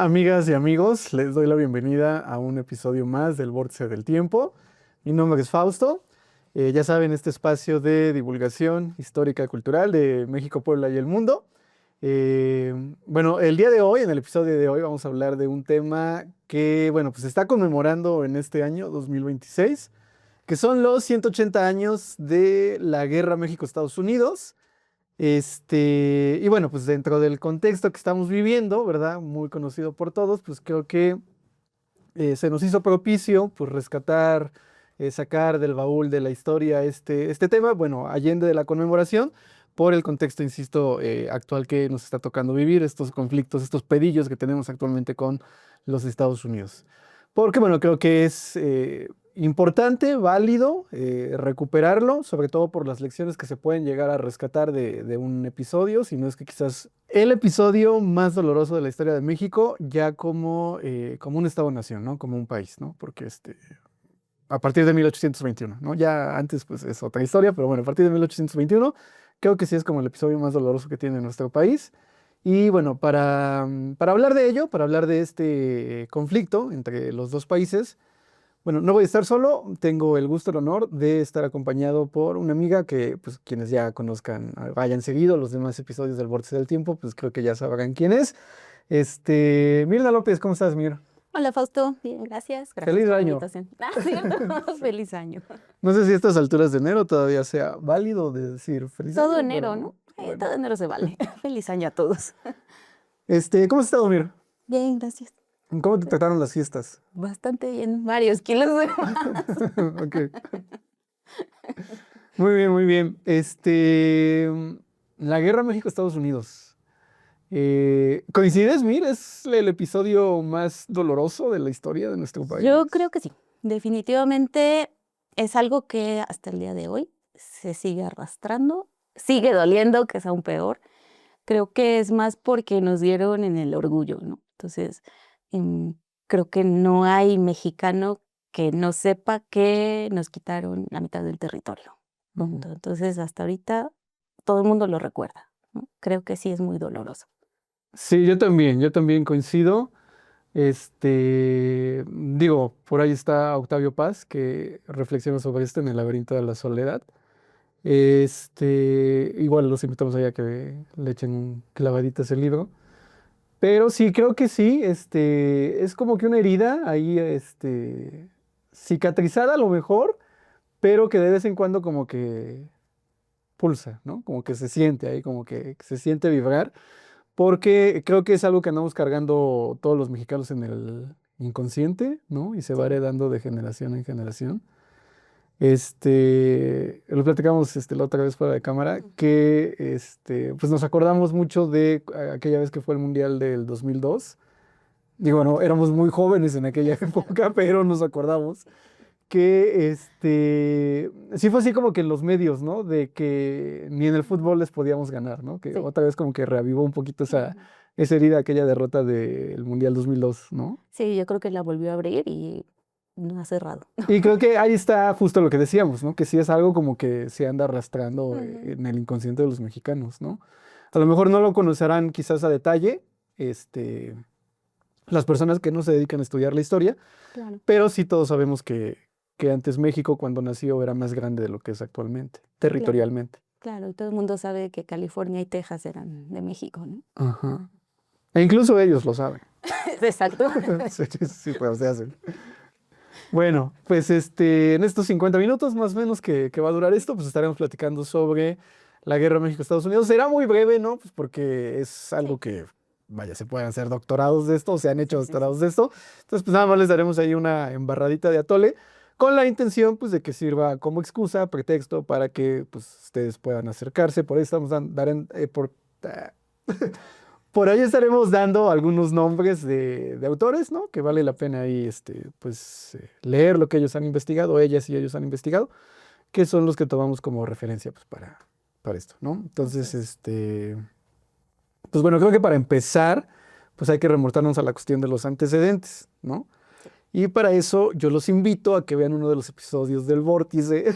amigas y amigos, les doy la bienvenida a un episodio más del Vórtice del Tiempo. Mi nombre es Fausto. Ya saben, este espacio de divulgación histórica y cultural de México, Puebla y el mundo. Bueno, el día de hoy, en el episodio de hoy, vamos a hablar de un tema que, bueno, pues se está conmemorando en este año 2026, que son los 180 años de la Guerra México-Estados Unidos. Y bueno, pues dentro del contexto que estamos viviendo, ¿verdad? Muy conocido por todos, pues creo que se nos hizo propicio, pues rescatar, sacar del baúl de la historia este tema, bueno, allende de la conmemoración, por el contexto, insisto, actual que nos está tocando vivir, estos conflictos, estos pedillos que tenemos actualmente con los Estados Unidos. Porque, bueno, creo que es importante, válido, recuperarlo, sobre todo por las lecciones que se pueden llegar a rescatar de un episodio, si no es que quizás el episodio más doloroso de la historia de México, ya como un Estado-nación, ¿no? Como un país, ¿no? Porque a partir de 1821, ¿no? Ya antes, pues, es otra historia, pero bueno, a partir de 1821, creo que sí es como el episodio más doloroso que tiene nuestro país. Y bueno, para hablar de ello, para hablar de este conflicto entre los dos países, bueno, no voy a estar solo, tengo el gusto, el honor de estar acompañado por una amiga que, pues, quienes ya conozcan, hayan seguido los demás episodios del Vórtice del Tiempo, pues creo que ya sabrán quién es. Mirna López, ¿cómo estás, Mir? Hola Fausto, bien, gracias. Gracias Feliz por la año. invitación. ¿Cierto? Feliz año. No sé si a estas alturas de enero todavía sea válido de decir feliz Todo año, enero, pero ¿no? bueno. Todo enero se vale. Feliz año a todos. ¿Cómo has estado, Mir? Bien, gracias. ¿Cómo te trataron las fiestas? Bastante bien, varios kilos de más. Ok. Muy bien, muy bien. La guerra México-Estados Unidos. ¿Coincides, Mir? ¿Es el episodio más doloroso de la historia de nuestro país? Yo creo que sí. Definitivamente es algo que hasta el día de hoy se sigue arrastrando, sigue doliendo, que es aún peor. Creo que es más porque nos dieron en el orgullo, ¿no? Entonces, em, creo que no hay mexicano que no sepa que nos quitaron la mitad del territorio. Punto. Entonces, hasta ahorita todo el mundo lo recuerda, ¿no? Creo que sí es muy doloroso. Sí, yo también coincido. Digo, por ahí está Octavio Paz, que reflexiona sobre esto en El laberinto de la soledad. Igual los invitamos allá a que le echen un clavadito a ese libro. Pero sí, creo que sí, es como que una herida ahí, cicatrizada a lo mejor, pero que de vez en cuando como que pulsa, ¿no? Como que se siente ahí, como que se siente vibrar, porque creo que es algo que andamos cargando todos los mexicanos en el inconsciente, ¿no? Y se va Sí. heredando de generación en generación. Lo platicamos la otra vez fuera de cámara, que pues nos acordamos mucho de aquella vez que fue el Mundial del 2002. Digo, bueno, éramos muy jóvenes en aquella época, pero nos acordamos que sí fue así como que en los medios, ¿no? De que ni en el fútbol les podíamos ganar, ¿no? Que Sí. otra vez como que reavivó un poquito esa, Ujú. esa herida, aquella derrota del Mundial 2002, ¿no? Sí, yo creo que la volvió a abrir y no ha cerrado. Y creo que ahí está justo lo que decíamos, ¿no? Que sí es algo como que se anda arrastrando Ujú. en el inconsciente de los mexicanos, ¿no? A lo mejor no lo conocerán quizás a detalle, las personas que no se dedican a estudiar la historia, Claro. pero sí todos sabemos que antes México, cuando nació, era más grande de lo que es actualmente, territorialmente. Claro, y todo el mundo sabe que California y Texas eran de México, ¿no? Ajá. E incluso ellos lo saben. Exacto. Sí, sí, sí, pues se hacen. Bueno, pues en estos 50 minutos más o menos que va a durar esto, pues estaremos platicando sobre la guerra México-Estados Unidos. Será muy breve, ¿no? Pues porque es algo Sí. que, vaya, se pueden hacer doctorados de esto, o se han hecho Sí, sí, sí. doctorados de esto. Entonces, pues nada más les daremos ahí una embarradita de atole con la intención, pues, de que sirva como excusa, pretexto para que, pues, ustedes puedan acercarse. Por ahí estamos por ahí estaremos dando algunos nombres de autores, ¿no? Que vale la pena ahí, pues, leer lo que ellos han investigado, ellas y ellos han investigado, que son los que tomamos como referencia, pues, para esto, ¿no? Así Entonces, es. pues, bueno, creo que para empezar, pues, hay que remontarnos a la cuestión de los antecedentes, ¿no? Sí. Y para eso yo los invito a que vean uno de los episodios del Vórtice,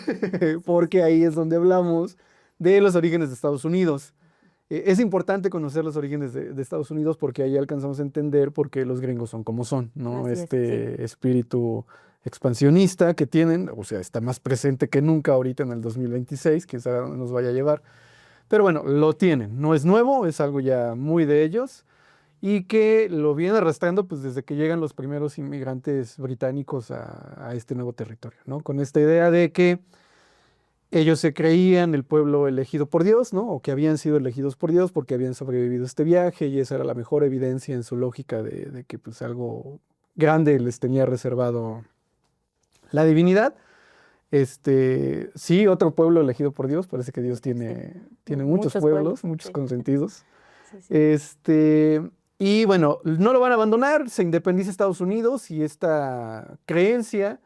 porque ahí es donde hablamos de los orígenes de Estados Unidos. Es importante conocer los orígenes de Estados Unidos porque ahí alcanzamos a entender por qué los gringos son como son, ¿no? Así es, sí. Este espíritu expansionista que tienen, o sea, está más presente que nunca ahorita en el 2026, quién sabe a dónde nos vaya a llevar. Pero bueno, lo tienen, no es nuevo, es algo ya muy de ellos y que lo vienen arrastrando pues desde que llegan los primeros inmigrantes británicos a este nuevo territorio, ¿no? Con esta idea de que ellos se creían el pueblo elegido por Dios, ¿no? O que habían sido elegidos por Dios porque habían sobrevivido este viaje y esa era la mejor evidencia en su lógica de que pues algo grande les tenía reservado la divinidad. Sí, otro pueblo elegido por Dios, parece que Dios tiene muchos pueblos, muchos sí. consentidos. Sí, sí. Y bueno, no lo van a abandonar, se independiza Estados Unidos y esta creencia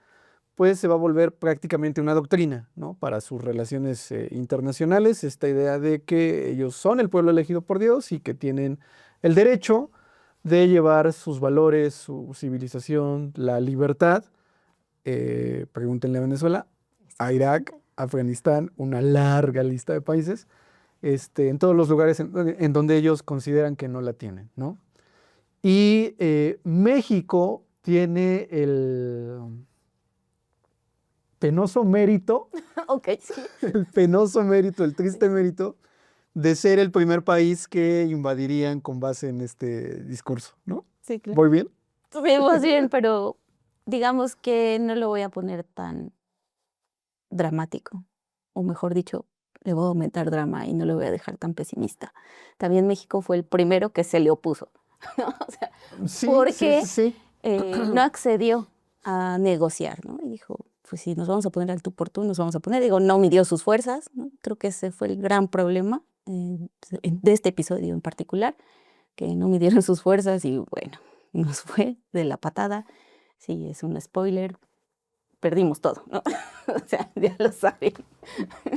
pues se va a volver prácticamente una doctrina, ¿no? Para sus relaciones internacionales, esta idea de que ellos son el pueblo elegido por Dios y que tienen el derecho de llevar sus valores, su civilización, la libertad, pregúntenle a Venezuela, a Irak, Afganistán, una larga lista de países, en todos los lugares en donde ellos consideran que no la tienen, ¿no? Y México tiene el penoso mérito, Ok, sí. el penoso mérito, el triste mérito de ser el primer país que invadirían con base en este discurso, ¿no? Sí, claro. ¿Voy bien? Estuvimos bien, pero digamos que no lo voy a poner tan dramático, o mejor dicho, le voy a aumentar drama y no lo voy a dejar tan pesimista. También México fue el primero que se le opuso, ¿no? O sea, Sí, porque sí. no accedió a negociar, ¿no? Y dijo, pues si nos vamos a poner al tú por tú, nos vamos a poner. Digo, no midió sus fuerzas, ¿no? Creo que ese fue el gran problema de este episodio en particular, que no midieron sus fuerzas y bueno, nos fue de la patada. Sí, es un spoiler, perdimos todo, ¿no? O sea, ya lo saben.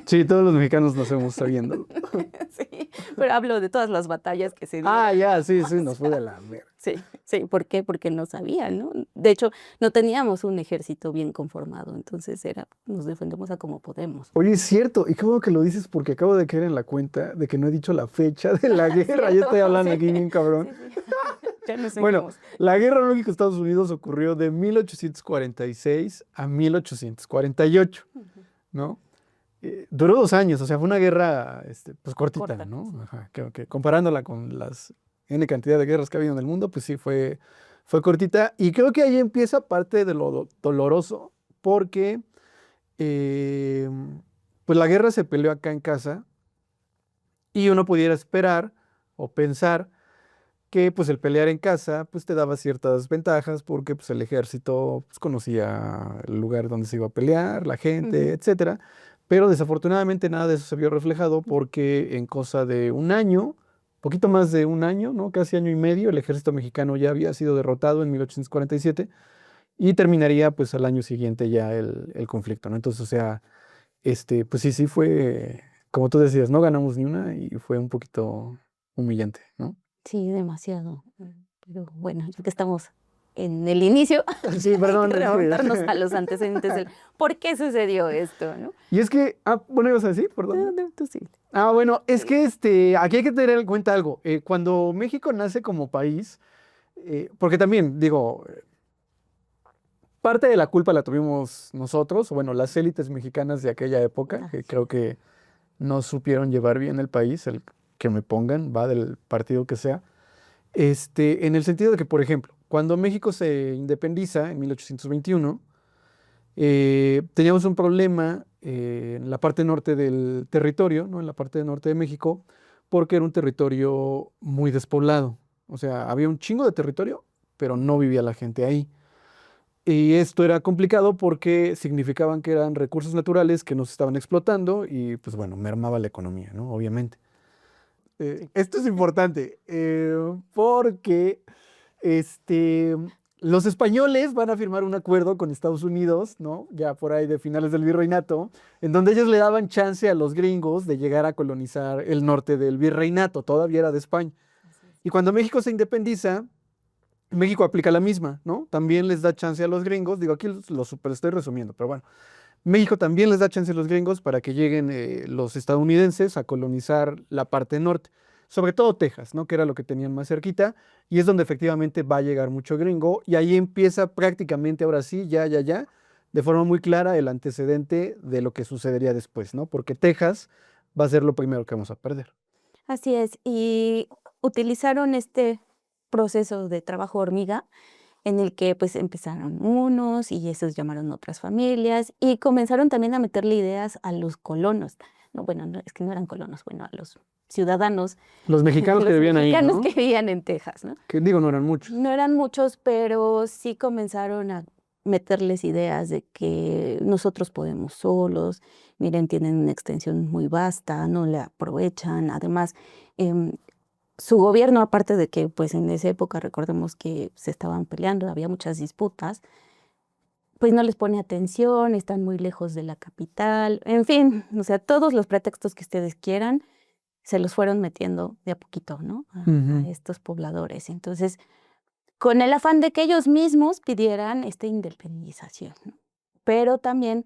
Sí, todos los mexicanos nos hemos sabiendo. Sí, pero hablo de todas las batallas que se dieron. Ah, ya, sí, nos fue de la verga. Sí, sí, ¿por qué? Porque no sabían, ¿no? De hecho, no teníamos un ejército bien conformado, entonces nos defendemos a como podemos. Oye, es cierto, y qué bueno que lo dices porque acabo de caer en la cuenta de que no he dicho la fecha de la guerra. Yo estoy hablando aquí bien cabrón. Sí. Ya no sé Bueno, cómo. la guerra México-Estados Unidos ocurrió de 1846 a 1848, ¿no? Duró 2 años, o sea, fue una guerra pues cortita, Corta, ¿no? sí. Ajá, que comparándola con las N cantidad de guerras que ha habido en el mundo, pues sí, fue cortita. Y creo que ahí empieza parte de lo doloroso, porque eh, pues la guerra se peleó acá en casa y uno pudiera esperar o pensar que pues el pelear en casa pues te daba ciertas ventajas porque pues el ejército pues, conocía el lugar donde se iba a pelear, la gente, etcétera. Pero desafortunadamente nada de eso se vio reflejado porque en cosa de un año, poquito más de un año, ¿no? Casi año y medio, el ejército mexicano ya había sido derrotado en 1847 y terminaría pues al año siguiente ya el conflicto, ¿no? Entonces, o sea, pues sí fue, como tú decías, no ganamos ni una y fue un poquito humillante, ¿no? Sí, demasiado. Pero bueno, ya que estamos en el inicio, Sí, perdón. hay que remontarnos a los antecedentes del por qué sucedió esto, ¿no? Y es que, bueno, ibas a decir, perdón. No, tú sí. Bueno, es que aquí hay que tener en cuenta algo. Cuando México nace como país, porque también, digo, parte de la culpa la tuvimos nosotros, o bueno, las élites mexicanas de aquella época, que creo que no supieron llevar bien el país, el que me pongan, va del partido que sea. En el sentido de que, por ejemplo, cuando México se independiza en 1821, teníamos un problema en la parte norte del territorio, ¿no? En la parte norte de México, porque era un territorio muy despoblado. O sea, había un chingo de territorio, pero no vivía la gente ahí. Y esto era complicado porque significaban que eran recursos naturales que nos estaban explotando y, pues bueno, mermaba la economía, ¿no? Obviamente. Esto es importante porque los españoles van a firmar un acuerdo con Estados Unidos, ¿no? Ya por ahí de finales del virreinato, en donde ellos le daban chance a los gringos de llegar a colonizar el norte del virreinato, todavía era de España. Y cuando México se independiza, México aplica la misma, ¿no? También les da chance a los gringos, digo, aquí lo super estoy resumiendo, pero bueno. México también les da chance a los gringos para que lleguen los estadounidenses a colonizar la parte norte. sobre todo Texas, ¿no? Que era lo que tenían más cerquita, y es donde efectivamente va a llegar mucho gringo, y ahí empieza prácticamente ahora sí, ya, de forma muy clara el antecedente de lo que sucedería después, ¿no? Porque Texas va a ser lo primero que vamos a perder. Así es, y utilizaron este proceso de trabajo hormiga en el que pues empezaron unos y esos llamaron otras familias y comenzaron también a meterle ideas a los colonos. No, bueno, no, es que no eran colonos, bueno, a los ciudadanos, Los mexicanos que los vivían ahí, mexicanos ¿no? que vivían en Texas, ¿no? Que digo, no eran muchos. No eran muchos, pero sí comenzaron a meterles ideas de que nosotros podemos solos, miren, tienen una extensión muy vasta, no la aprovechan, además, em, su gobierno, aparte de que, pues, en esa época recordemos que se estaban peleando, había muchas disputas, pues, no les pone atención, están muy lejos de la capital, en fin, o sea, todos los pretextos que ustedes quieran, se los fueron metiendo de a poquito, ¿no? A Ujú. estos pobladores. Entonces, con el afán de que ellos mismos pidieran esta independización, ¿no? Pero también,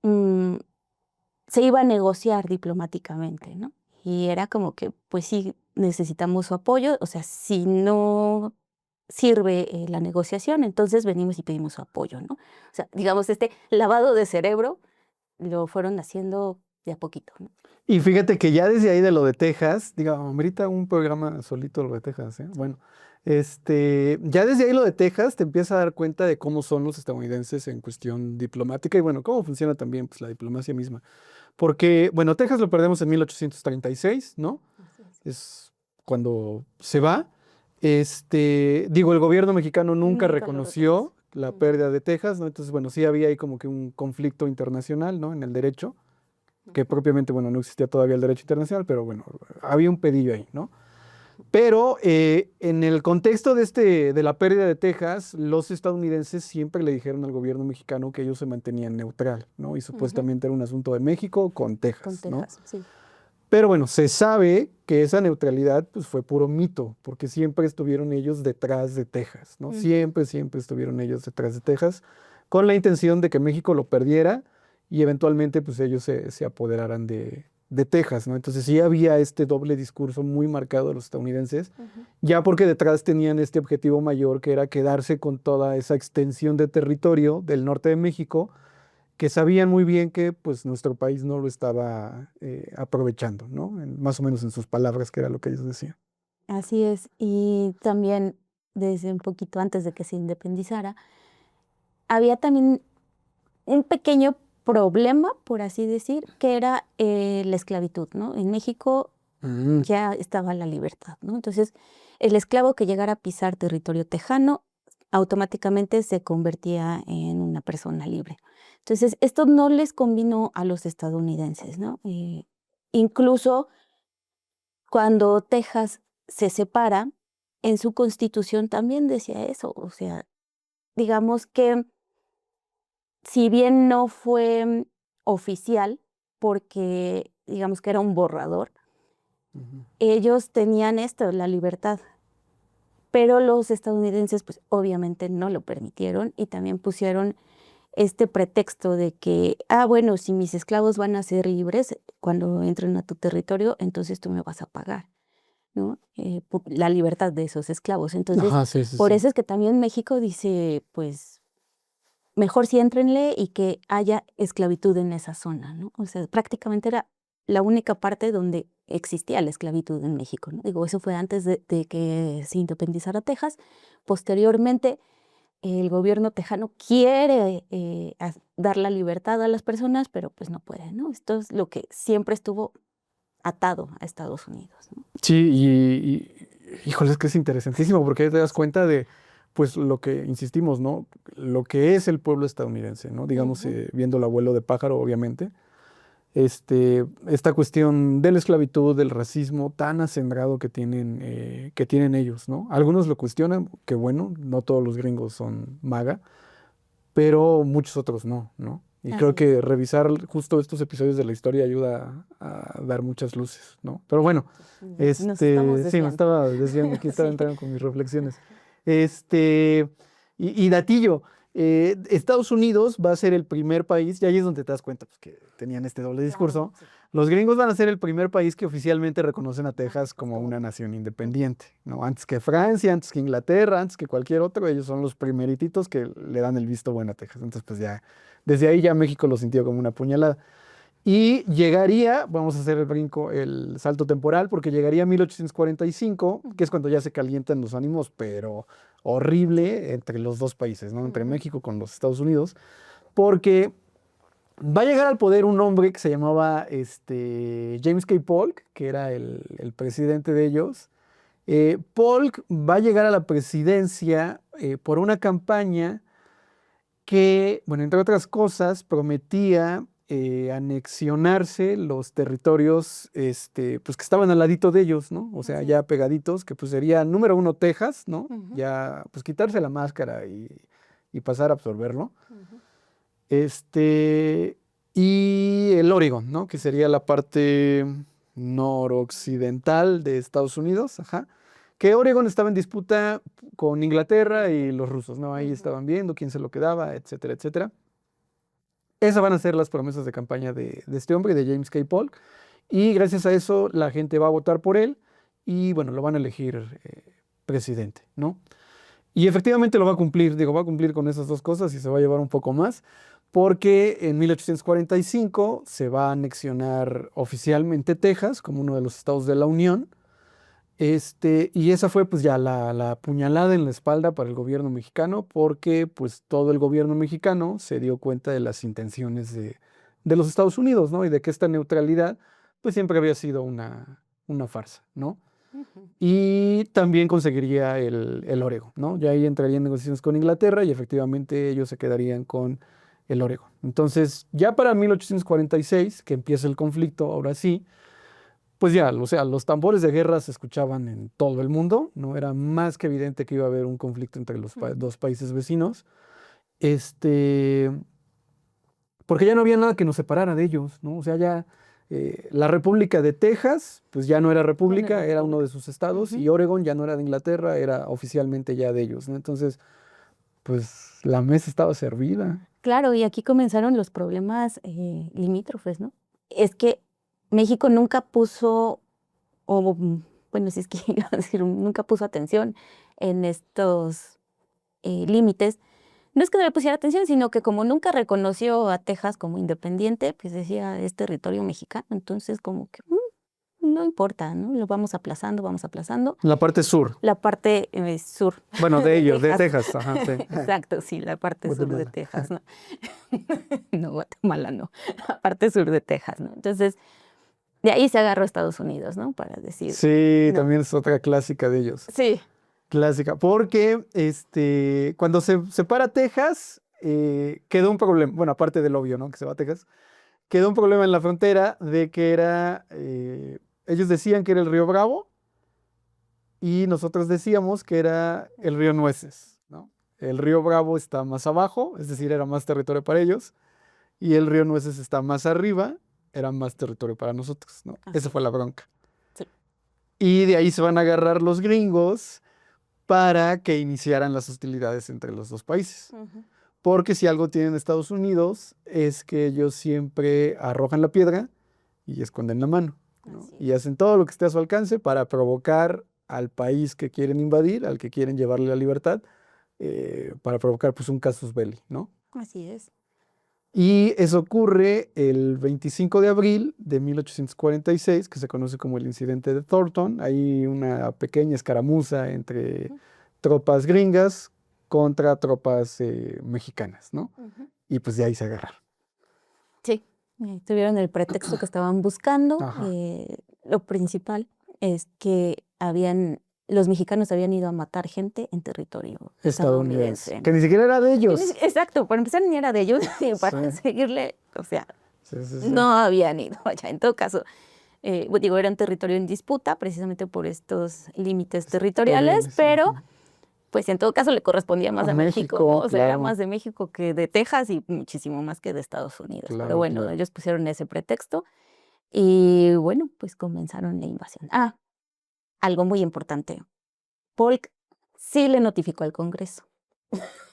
mm, se iba a negociar diplomáticamente, ¿no? Y era como que, pues sí, necesitamos su apoyo, o sea, si no sirve, la negociación, entonces venimos y pedimos su apoyo, ¿no? O sea, digamos, este lavado de cerebro lo fueron haciendo de a poquito, ¿no? Y fíjate que ya desde ahí de lo de Texas, diga, amerita un programa solito lo de Texas, ¿eh? Bueno, ya desde ahí lo de Texas te empiezas a dar cuenta de cómo son los estadounidenses en cuestión diplomática y bueno, cómo funciona también pues, la diplomacia misma. Porque, bueno, Texas lo perdemos en 1836, ¿no? Así es. Es cuando se va. Digo, el gobierno mexicano nunca Nunca lo reconoció reconoce. la pérdida de Texas, ¿no? Entonces, bueno, sí había ahí como que un conflicto internacional, ¿no? En el derecho, que propiamente, bueno, no existía todavía el derecho internacional, pero bueno, había un pedillo ahí, ¿no? Pero en el contexto de la pérdida de Texas, los estadounidenses siempre le dijeron al gobierno mexicano que ellos se mantenían neutral, ¿no? Y Ujú. supuestamente era un asunto de México con Con Texas, ¿no? Texas, sí. Pero bueno, se sabe que esa neutralidad pues, fue puro mito, porque siempre estuvieron ellos detrás de Texas, ¿no? Ujú. Siempre estuvieron ellos detrás de Texas, con la intención de que México lo perdiera y eventualmente pues ellos se apoderaran de Texas, ¿no? Entonces sí había este doble discurso muy marcado de los estadounidenses, Ujú. ya porque detrás tenían este objetivo mayor que era quedarse con toda esa extensión de territorio del norte de México que sabían muy bien que pues nuestro país no lo estaba aprovechando, ¿no? Más o menos en sus palabras, que era lo que ellos decían. Así es. Y también desde un poquito antes de que se independizara, había también un pequeño problema, por así decir, que era, la esclavitud, ¿no? En México Mm, ya estaba la libertad, ¿no? Entonces, el esclavo que llegara a pisar territorio tejano, automáticamente se convertía en una persona libre. Entonces, esto no les convino a los estadounidenses, ¿no? Incluso cuando Texas se separa, en su constitución también decía eso, o sea, digamos que si bien no fue oficial, porque digamos que era un borrador, ujú. ellos tenían esto, la libertad, pero los estadounidenses, pues, obviamente no lo permitieron y también pusieron este pretexto de que, bueno, si mis esclavos van a ser libres cuando entren a tu territorio, entonces tú me vas a pagar, ¿no? La libertad de esos esclavos. Entonces, Ajá, sí, sí, por sí. eso es que también México dice, pues, mejor sí éntrenle y que haya esclavitud en esa zona, ¿no? O sea, prácticamente era la única parte donde existía la esclavitud en México, ¿no? Digo, eso fue antes de que se independizara Texas. Posteriormente, el gobierno tejano quiere, dar la libertad a las personas, pero, pues, no puede, ¿no? Esto es lo que siempre estuvo atado a Estados Unidos, ¿no? Sí, híjole, es que es interesantísimo porque ahí te das cuenta de, pues, lo que insistimos, ¿no? Lo que es el pueblo estadounidense, ¿no? Digamos, Ujú. viendo el abuelo de pájaro, obviamente. Esta cuestión de la esclavitud, del racismo tan acendrado que tienen ellos, ¿no? Algunos lo cuestionan, que bueno, no todos los gringos son maga, pero muchos otros no, ¿no? Y creo Así es. que revisar justo estos episodios de la historia ayuda a dar muchas luces, ¿no? Pero bueno, Nos estamos sí, me desviando. estaba desviando aquí, estaba Sí. entrando con mis reflexiones. Este, y Datillo. Estados Unidos va a ser el primer país, y ahí es donde te das cuenta pues, que tenían este doble discurso. Claro, sí. Los gringos van a ser el primer país que oficialmente reconocen a Texas como una nación independiente, ¿no? Antes que Francia, antes que Inglaterra, antes que cualquier otro, ellos son los primerititos que le dan el visto bueno a Texas. Entonces, pues ya, desde ahí ya México lo sintió como una puñalada. Y llegaría, vamos a hacer el brinco, el salto temporal, porque llegaría a 1845, que es cuando ya se calientan los ánimos, pero horrible entre los dos países, ¿no? Entre México con los Estados Unidos, porque va a llegar al poder un hombre que se llamaba James K. Polk, que era el presidente de ellos. Polk va a llegar a la presidencia por una campaña que, bueno, entre otras cosas, prometía anexionarse los territorios pues, que estaban al ladito de ellos, ¿no? O sea, Así ya pegaditos, que pues sería número uno Texas, ¿no? Ujú. Ya, pues quitarse la máscara y pasar a absorberlo. Ujú. Y el Oregon, ¿no? Que sería la parte noroccidental de Estados Unidos, ajá. Que Oregon estaba en disputa con Inglaterra y los rusos, ¿no? Ahí Ujú. estaban viendo quién se lo quedaba, etcétera, etcétera. Esas van a ser las promesas de campaña de este hombre, de James K. Polk. Y gracias a eso la gente va a votar por él y, bueno, lo van a elegir presidente, ¿no? Y efectivamente lo va a cumplir, digo, va a cumplir con esas dos cosas y se va a llevar un poco más, porque en 1845 se va a anexionar oficialmente Texas como uno de los estados de la Unión. Y esa fue pues ya la puñalada en la espalda para el gobierno mexicano, porque pues todo el gobierno mexicano se dio cuenta de las intenciones de los Estados Unidos, ¿no? Y de que esta neutralidad pues siempre había sido una farsa, ¿no? Ujú. Y también conseguiría el Oregon, ¿no? Ya ahí entraría en negociaciones con Inglaterra y efectivamente ellos se quedarían con el Oregon. Entonces, ya para 1846, que empieza el conflicto, ahora sí, pues ya, o sea, los tambores de guerra se escuchaban en todo el mundo, ¿no? Era más que evidente que iba a haber un conflicto entre los Ujú. dos países vecinos, este, porque ya no había nada que nos separara de ellos, ¿no? O sea, ya la República de Texas, pues ya no era Ya no era república, era uno república. de sus estados, Ujú. y Oregon ya no era de Inglaterra, era oficialmente ya de ellos, ¿no? Entonces, pues la mesa estaba servida. Claro, y aquí comenzaron los problemas limítrofes, ¿no? Es que México nunca puso, o bueno, si es que iba a decir, nunca puso atención en estos límites. No es que no le pusiera atención, sino que como nunca reconoció a Texas como independiente, pues decía, es territorio mexicano. Entonces, como que no importa, ¿no? Lo vamos aplazando, vamos aplazando. La parte sur, La parte sur bueno, de de ellos, de Texas. Texas, ajá, sí. Exacto, sí, la parte sur de Guatemala. Texas, ¿no? No, Guatemala no, la parte sur de Texas, ¿no? Entonces, de ahí se agarró Estados Unidos, ¿no? Para decir, Sí, no. también es otra clásica de ellos. Sí. Clásica, porque cuando se separa Texas, quedó un problema, bueno, aparte del obvio, ¿no? Que se va a Texas, quedó un problema en la frontera de que ellos decían que era el río Bravo y nosotros decíamos que era el río Nueces, ¿no? El río Bravo está más abajo, es decir, era más territorio para ellos, y el río Nueces está más arriba, era más territorio para nosotros, ¿no? Esa Así fue es. la bronca. Sí. Y de ahí se van a agarrar los gringos para que iniciaran las hostilidades entre los dos países. Ujú. Porque si algo tienen Estados Unidos es que ellos siempre arrojan la piedra y esconden la mano, ¿no? Así Y es. hacen todo lo que esté a su alcance para provocar al país que quieren invadir, al que quieren llevarle la libertad, para provocar pues un casus belli, ¿no? Así es. Y eso ocurre el 25 de abril de 1846, que se conoce como el incidente de Thornton. Hay una pequeña escaramuza entre Ujú. tropas gringas contra tropas mexicanas, ¿no? Ujú. Y pues de ahí se agarraron. Sí, tuvieron el pretexto que estaban buscando. Ajá. Lo principal es que los mexicanos habían ido a matar gente en territorio Estadounidense. estadounidense, Que ¿no? ni siquiera era de ellos. Exacto, para empezar ni era de ellos, y Sí, para seguirle, o sea, sí, sí, sí. no habían ido allá. En todo caso, digo, era un territorio en disputa precisamente por estos límites territoriales, Territoriales. pero Ujú. pues en todo caso le correspondía más A a México, ¿no? México, O sea, era claro, más de México que de Texas y muchísimo más que de Estados Unidos. Pero claro, bueno, claro. ellos pusieron ese pretexto y bueno, pues comenzaron la invasión. Algo muy importante. Polk sí le notificó al Congreso,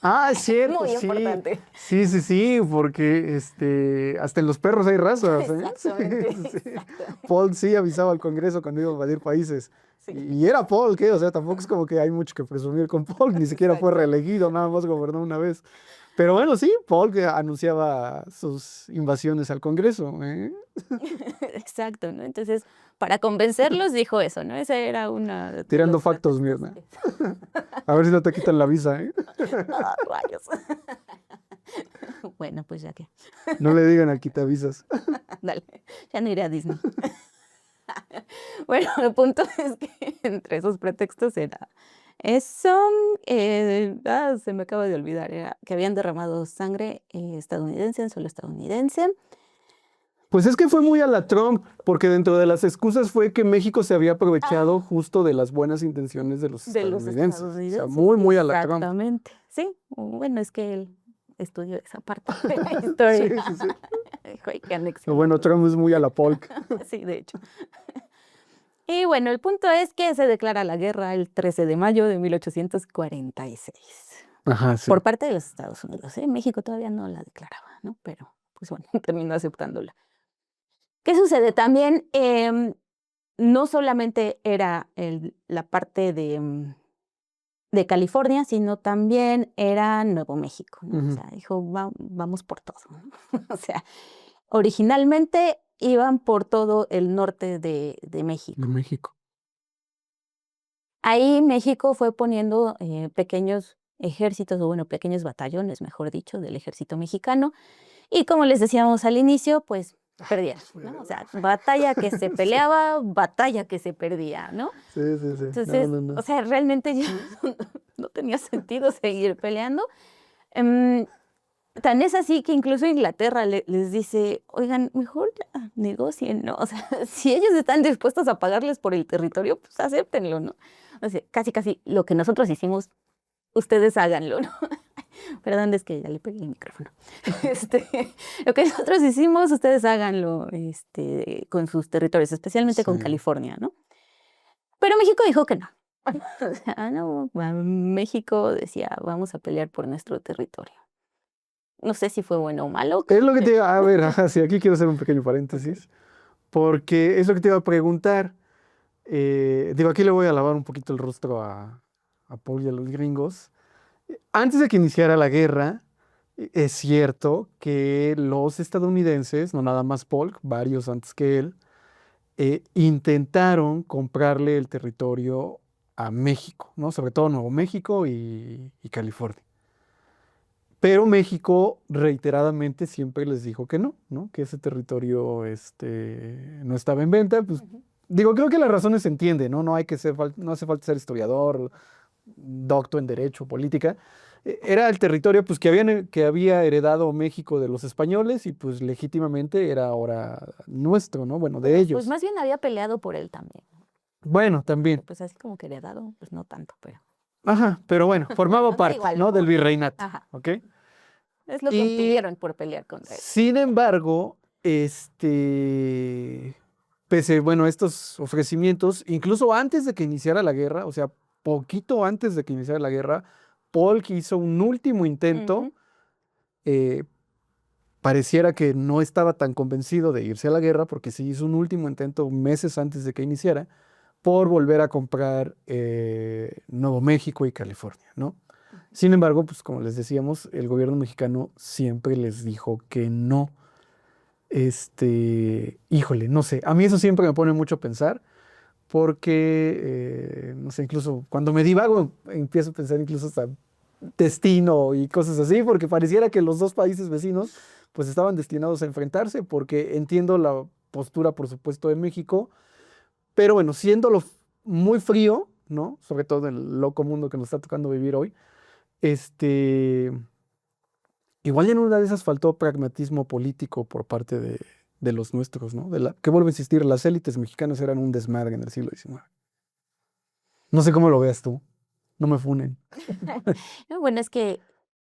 Ah, es cierto, Muy sí. importante. Sí, porque hasta en los perros hay razas, ¿eh? Exactamente, Sí. exactamente. Paul sí avisaba al Congreso cuando iba a invadir países. Sí, Y era Paul, ¿qué? O sea, tampoco es como que hay mucho que presumir con Paul, ni siquiera fue exacto. reelegido, nada más gobernó una vez. Pero bueno, sí, Paul que anunciaba sus invasiones al Congreso, ¿eh? Exacto, ¿no? Entonces, para convencerlos dijo eso, ¿no? Esa era una de Tirando los factos, pretextos mierda. que A ver si no te quitan la visa, ¿eh? ¡Ah, rayos! Bueno, pues ya que, No le digan al quitavisas. dale, ya no iré a Disney. Bueno, el punto es que entre esos pretextos era eso, se me acaba de olvidar, era que habían derramado sangre estadounidense en suelo estadounidense. Pues es que fue muy a la Trump, porque dentro de las excusas fue que México se había aprovechado Ah, justo de las buenas intenciones de los de los estadounidenses. O sea, estadounidenses, muy a la Trump. exactamente. Sí, bueno, es que él estudió esa parte de la Sí, historia. sí, sí. Dijo, hay que Pero bueno, anexionarlo. Trump es muy a la Polk. Sí, de hecho. Y bueno, el punto es que se declara la guerra el 13 de mayo de 1846 Ajá, sí. por parte de los Estados Unidos, ¿eh? México todavía no la declaraba, ¿no? Pero, pues bueno, terminó aceptándola. ¿Qué sucede? También no solamente era la parte de California, sino también era Nuevo México, ¿no? O Ujú. sea, dijo, vamos por todo, ¿no? O sea, originalmente iban por todo el norte de De México. México. Ahí México fue poniendo pequeños ejércitos, o bueno, pequeños batallones, mejor dicho, del ejército mexicano. Y como les decíamos al inicio, pues perdieron, ¿no? O sea, batalla que se Sí, peleaba, batalla que se perdía, ¿no? sí. No, Entonces, no, o no. sea, realmente ya no tenía sentido seguir peleando. Em, Tan es así que incluso Inglaterra les dice, oigan, mejor ya negocien, ¿no? O sea, si ellos están dispuestos a pagarles por el territorio, pues acéptenlo, ¿no? O sea, casi lo que nosotros hicimos, ustedes háganlo, ¿no? Perdón, es que ya le pegué el micrófono. Este, lo que nosotros hicimos, ustedes háganlo, con sus territorios, especialmente Sí. con California, ¿no? Pero México dijo que no. O sea, no, México decía, vamos a pelear por nuestro territorio. No sé si fue bueno o malo. Es lo que te iba a ver, ajá, sí, aquí quiero hacer un pequeño Ok. paréntesis, porque es lo que te iba a preguntar. Digo, aquí le voy a lavar un poquito el rostro a Paul y a los gringos. Antes de que iniciara la guerra, es cierto que los estadounidenses, no nada más Polk, varios antes que él, intentaron comprarle el territorio a México, ¿no? Sobre todo Nuevo México y California. Pero México reiteradamente siempre les dijo que no, ¿no? Que ese territorio no estaba en venta. Pues Ujú. digo, creo que la razón se entiende, ¿no? No hay que ser, no hace falta ser historiador, docto en Derecho, política. Era el territorio pues, que había heredado México de los españoles y pues legítimamente era ahora nuestro, ¿no? Bueno, de Bueno, pues ellos. más bien había peleado por él también, ¿no? Bueno, Porque también. pues así como que heredado, pues no tanto, pero Ajá, pero bueno, formaba bueno, da parte, igual, ¿no? Del ¿no? virreinato, Ajá, ¿ok? es lo que Y obtuvieron por pelear contra él. sin embargo, pese, bueno, a estos ofrecimientos, incluso antes de que iniciara la guerra, o sea, poquito antes de que iniciara la guerra, Polk hizo un último intento. Ujú. eh, Pareciera que no estaba tan convencido de irse a la guerra porque sí hizo un último intento meses antes de que iniciara por volver a comprar Nuevo México y California, ¿no? Sin embargo, pues como les decíamos, el gobierno mexicano siempre les dijo que no. Híjole, no sé, a mí eso siempre me pone mucho a pensar porque, no sé, incluso cuando me divago empiezo a pensar incluso hasta destino y cosas así, porque pareciera que los dos países vecinos pues estaban destinados a enfrentarse, porque entiendo la postura, por supuesto, de México, pero bueno, siéndolo muy frío, ¿no? Sobre todo en el loco mundo que nos está tocando vivir hoy, este, igual en una de esas faltó pragmatismo político por parte de los nuestros, ¿no? Que vuelvo a insistir, las élites mexicanas eran un desmadre en el siglo XIX. No sé cómo lo veas tú, no me funen. No, bueno, es que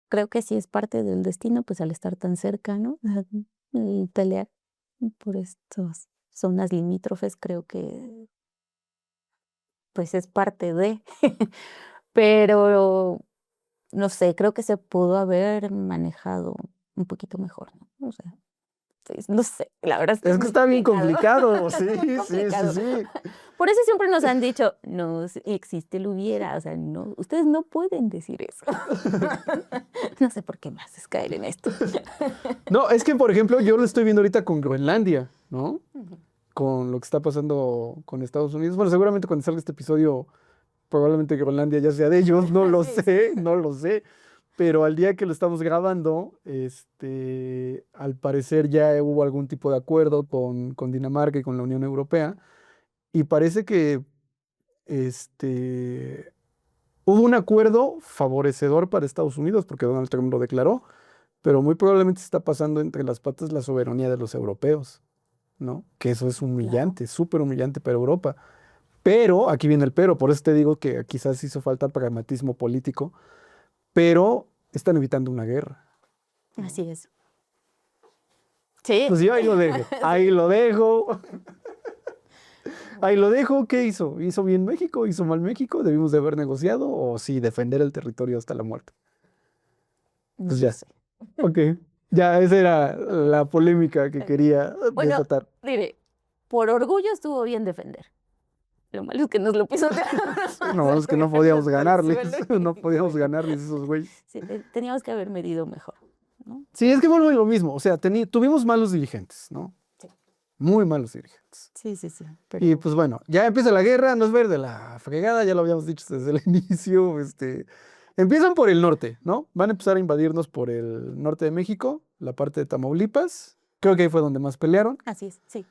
creo que sí es parte del destino, pues al estar tan cerca, ¿no? El pelear por estas zonas limítrofes, creo que pues es parte de, pero no sé, creo que se pudo haber manejado un poquito mejor, ¿no? O sea, pues, no sé, la verdad Es que muy está bien complicado, sí, Muy sí, sí, complicado. sí. Por eso siempre nos han dicho, no existe el hubiera, o sea, no, ustedes no pueden decir eso. No sé por qué más es caer en esto. No, es que, por ejemplo, yo lo estoy viendo ahorita con Groenlandia, ¿no? Con lo que está pasando con Estados Unidos. Bueno, seguramente cuando salga este episodio, probablemente Groenlandia ya sea de ellos, no lo Sí, sé, no lo sé. Pero al día que lo estamos grabando, al parecer ya hubo algún tipo de acuerdo con Dinamarca y con la Unión Europea. Y parece que este, hubo un acuerdo favorecedor para Estados Unidos, porque Donald Trump lo declaró, pero muy probablemente se está pasando entre las patas la soberanía de los europeos, ¿no? Que eso es claro. humillante, súper humillante para Europa. Pero, aquí viene el pero, por eso te digo que quizás hizo falta pragmatismo político, pero están evitando una guerra. Así es. Sí. Pues yo ahí lo dejo, ahí lo dejo, ahí lo dejo. ¿Qué hizo? ¿Hizo bien México? ¿Hizo mal México? ¿Debimos de haber negociado? ¿O sí, defender el territorio hasta la muerte? No Pues ya, sé. ok. Ya, esa era la polémica que quería Bueno, desatar. diré, por orgullo estuvo bien defender. Lo malo es que nos lo pisotearon No, es que no podíamos hasta el ganarles, suelo. no podíamos Bueno, ganarles esos güeyes. sí, teníamos que haber medido mejor, ¿no? Sí, es que vuelvo a lo mismo, o sea, tuvimos malos dirigentes, ¿no? Sí, Muy malos dirigentes. sí, sí, sí, Y pero pues bueno, ya empieza la guerra, nos va a ir de la fregada, ya lo habíamos dicho desde el inicio, empiezan por el norte, ¿no? Van a empezar a invadirnos por el norte de México, la parte de Tamaulipas, creo que ahí fue donde más pelearon. así es, sí.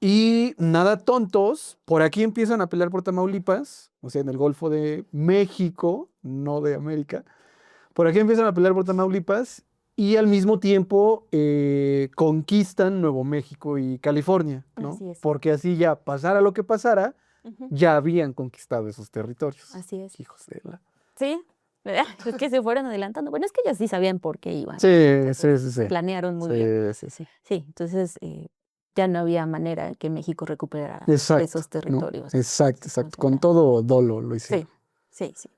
Y nada tontos, por aquí empiezan a pelear por Tamaulipas, o sea, en el Golfo de México, no de América. Por aquí empiezan a pelear por Tamaulipas y al mismo tiempo conquistan Nuevo México y California, ¿no? Así es. Porque así ya, pasara lo que pasara, Ujú, ya habían conquistado esos territorios. así es. Hijos de la... Sí, ¿verdad? Es que se fueron adelantando. Bueno, es que ellos sí sabían por qué iban. Sí, sí, Entonces, sí, sí. planearon muy bien. Sí, sí, sí. Sí, entonces ya no había manera de que México recuperara Exacto, esos ¿no? territorios. Exacto, O exacto. Con sea, todo dolo lo sí, hicieron. sí, sí.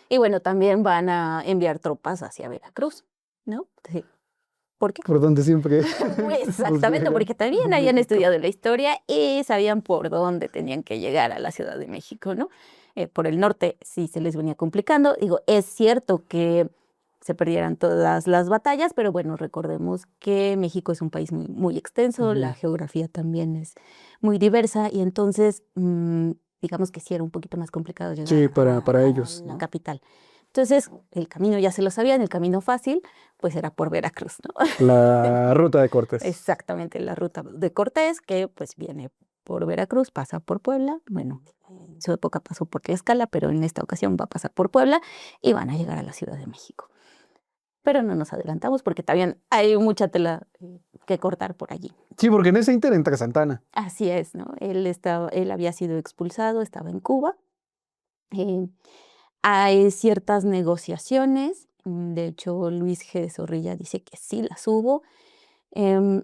Y bueno, también van a enviar tropas hacia Veracruz, ¿no? Sí. ¿Por qué? Por donde siempre Exactamente, buscaron porque también habían México. estudiado la historia y sabían por dónde tenían que llegar a la Ciudad de México, ¿no? Por el norte sí se les venía complicando. Digo, es cierto que se perdieran todas las batallas, pero bueno, recordemos que México es un país muy, muy extenso, la Ujú. geografía también es muy diversa y entonces, digamos que sí era un poquito más complicado Sí, llegar para a ellos, la ¿no? capital. Entonces, el camino ya se lo sabían, el camino fácil, pues era por Veracruz, ¿no? La ruta de Cortés. Exactamente, la ruta de Cortés, que pues viene por Veracruz, pasa por Puebla, bueno, en su época pasó por Tlaxcala, pero en esta ocasión va a pasar por Puebla y van a llegar a la Ciudad de México. Pero no nos adelantamos porque también hay mucha tela que cortar por allí. Sí, porque en ese inter entra Santana. Así es, ¿no? Él había sido expulsado, estaba en Cuba. eh, Hay ciertas negociaciones, de hecho Luis G. de Zorrilla dice que sí las hubo. em,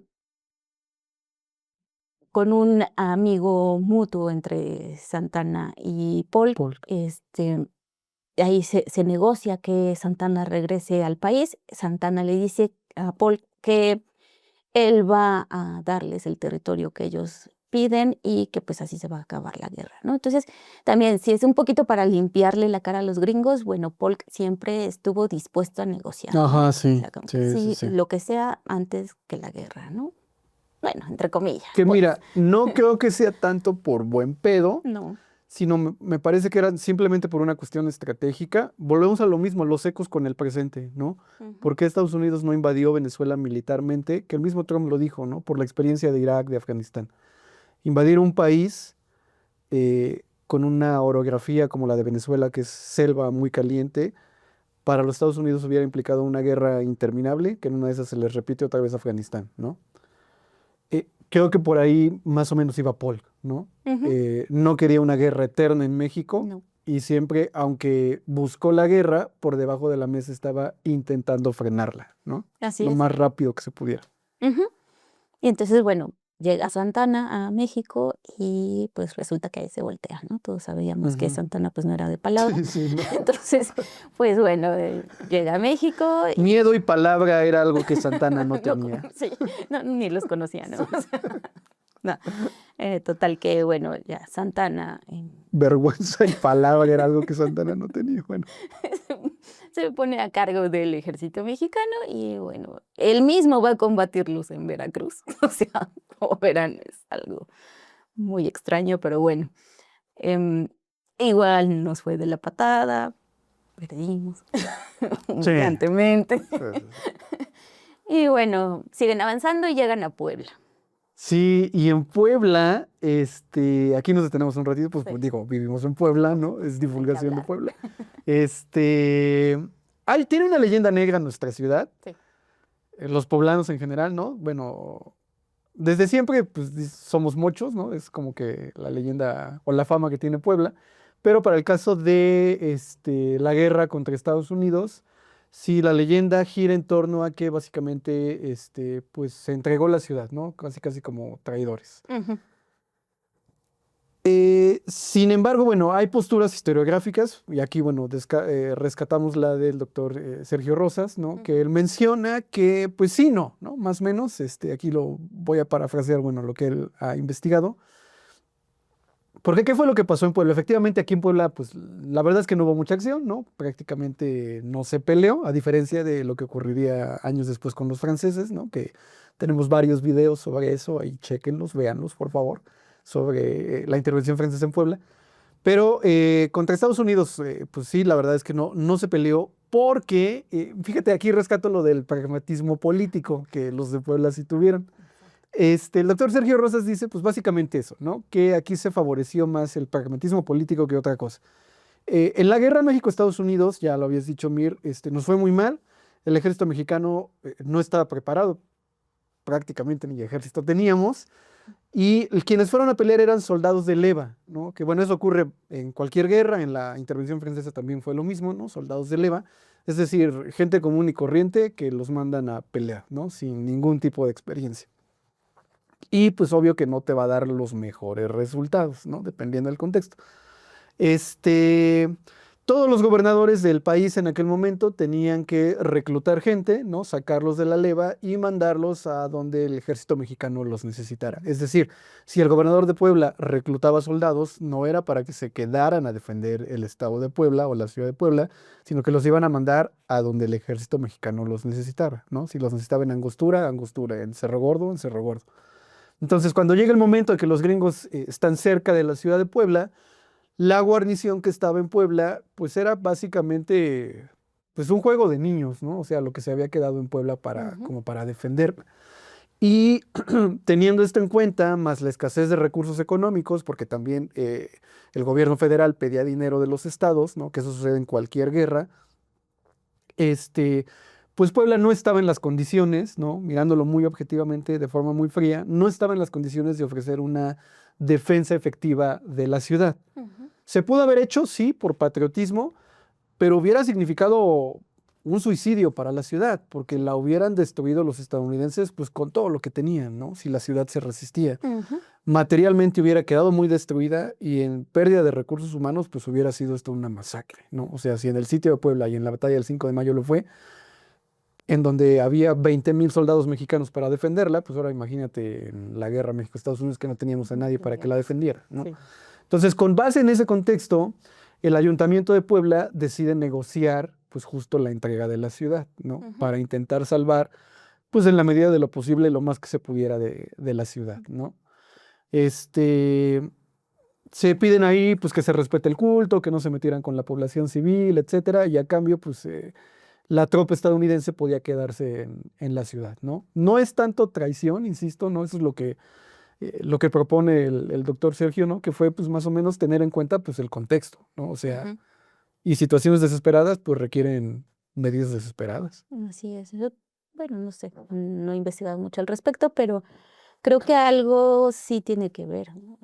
con un amigo mutuo entre Santana y Polk, Paul. ahí se negocia que Santana regrese al país. Santana le dice a Polk que él va a darles el territorio que ellos piden y que pues así se va a acabar la guerra, ¿no? Entonces, también si es un poquito para limpiarle la cara a los gringos, bueno, Polk siempre estuvo dispuesto a negociar, ¿no? Ajá, O sí, sea, como que sí, sí, sí, sí. lo que sea antes que la guerra, ¿no? Bueno, entre comillas, Que pues. mira, no creo que sea tanto por buen pedo, No. sino me parece que era simplemente por una cuestión estratégica. Volvemos a lo mismo, los ecos con el presente, ¿no? Ujú. ¿Por qué Estados Unidos no invadió Venezuela militarmente? Que el mismo Trump lo dijo, ¿no? Por la experiencia de Irak, de Afganistán. Invadir un país con una orografía como la de Venezuela, que es selva muy caliente, para los Estados Unidos hubiera implicado una guerra interminable, que en una de esas se les repite otra vez Afganistán, ¿no? Creo que por ahí más o menos iba Polk, ¿no? Ujú. No quería una guerra eterna en México No, y siempre, aunque buscó la guerra, por debajo de la mesa estaba intentando frenarla, ¿no? así Lo es. más rápido que se pudiera. Ujú. Y entonces, bueno, llega Santa Ana a México y pues resulta que ahí se voltea, ¿no? Todos sabíamos que Ujú. Santa Ana pues no era de palabra. Sí, sí, no. Entonces, pues bueno, llega a México Miedo y palabra era algo que Santana no no, tenía. sí, no, ni los conocía, ¿no? O sea, no. Total que, bueno, ya Santana Vergüenza y palabra era algo que Santana no tenía. Bueno, se pone a cargo del ejército mexicano y, bueno, él mismo va a combatirlos en Veracruz. O sea, como verán, es algo muy extraño, pero bueno. em, igual nos fue de la patada, perdimos sí. humeantemente. Sí, sí, sí. Y bueno, siguen avanzando y llegan a Puebla. Sí, y en Puebla, aquí nos detenemos un ratito, pues, Sí, digo, vivimos en Puebla, ¿no? Es hay que divulgación de hablar. Puebla. Este, tiene una leyenda negra nuestra ciudad, Sí. los poblanos en general, ¿no? Bueno, desde siempre, pues, somos muchos, ¿no? Es como que la leyenda o la fama que tiene Puebla, pero para el caso de, la guerra contra Estados Unidos, sí, la leyenda gira en torno a que básicamente, pues, se entregó la ciudad, ¿no? Casi, casi como traidores. Ujú. Sin embargo, bueno, hay posturas historiográficas, y aquí, bueno, rescatamos la del doctor Sergio Rosas, ¿no? Que él menciona que, pues sí, ¿no? Más o menos, aquí lo voy a parafrasear, bueno, lo que él ha investigado. Porque, ¿qué fue lo que pasó en Puebla? Efectivamente, aquí en Puebla, pues la verdad es que no hubo mucha acción, ¿no? Prácticamente no se peleó, a diferencia de lo que ocurriría años después con los franceses, ¿no? Que tenemos varios videos sobre eso, ahí chéquenlos, véanlos, por favor, sobre la intervención francesa en Puebla. Pero contra Estados Unidos, pues sí, la verdad es que no se peleó porque, fíjate, aquí rescato lo del pragmatismo político que los de Puebla sí tuvieron. El doctor Sergio Rosas dice, pues básicamente eso, ¿no? Que aquí se favoreció más el pragmatismo político que otra cosa. En la guerra México-Estados Unidos, ya lo habías dicho, Mir, nos fue muy mal. El ejército mexicano no estaba preparado, prácticamente ni ejército teníamos. Y quienes fueron a pelear eran soldados de leva, ¿no? Que bueno, eso ocurre en cualquier guerra, en la intervención francesa también fue lo mismo, ¿no? Soldados de leva, es decir, gente común y corriente que los mandan a pelear, ¿no? Sin ningún tipo de experiencia. Y pues obvio que no te va a dar los mejores resultados, ¿no? Dependiendo del contexto. Este, Todos los gobernadores del país en aquel momento tenían que reclutar gente, ¿no? Sacarlos de la leva y mandarlos a donde el ejército mexicano los necesitara. Es decir, si el gobernador de Puebla reclutaba soldados, no era para que se quedaran a defender el estado de Puebla o la ciudad de Puebla, sino que los iban a mandar a donde el ejército mexicano los necesitara, ¿no? Si los necesitaba en Angostura, Angostura, en Cerro Gordo, en Cerro Gordo. Entonces, cuando llega el momento de que los gringos están cerca de la ciudad de Puebla, la guarnición que estaba en Puebla, pues era básicamente pues un juego de niños, ¿no? O sea, lo que se había quedado en Puebla Ujú. como para defender. Y teniendo esto en cuenta, más la escasez de recursos económicos, porque también el gobierno federal pedía dinero de los estados, ¿no? Que eso sucede en cualquier guerra, este, pues Puebla no estaba en las condiciones, ¿no? Mirándolo muy objetivamente, de forma muy fría, no estaba en las condiciones de ofrecer una defensa efectiva de la ciudad. Ujú. Se pudo haber hecho, sí, por patriotismo, pero hubiera significado un suicidio para la ciudad, porque la hubieran destruido los estadounidenses, pues con todo lo que tenían, ¿no? Si la ciudad se resistía. Ujú. Materialmente hubiera quedado muy destruida y en pérdida de recursos humanos, pues hubiera sido esto una masacre, ¿no? O sea, si en el sitio de Puebla y en la batalla del 5 de mayo lo fue, en donde había 20,000 soldados mexicanos para defenderla, pues ahora imagínate en la guerra México-Estados Unidos que no teníamos a nadie para que la Tendríamos. defendiera, ¿no? Sí. Entonces, con base en ese contexto, el Ayuntamiento de Puebla decide negociar, pues justo la entrega de la ciudad, ¿no? Ujú. Para intentar salvar, pues en la medida de lo posible, lo más que se pudiera de la ciudad, ¿no? Este, Se piden ahí, pues que se respete el culto, que no se metieran con la población civil, etcétera, y a cambio, pues la tropa estadounidense podía quedarse en la ciudad, ¿no? No es tanto traición, insisto, ¿no? Eso es lo que propone el doctor Sergio, ¿no? Que fue, pues, más o menos tener en cuenta, pues, el contexto, ¿no? O sea, Ujú. y situaciones desesperadas, pues, requieren medidas desesperadas. Así es. Yo, bueno, no sé, no he investigado mucho al respecto, pero creo que algo sí tiene que ver, ¿no?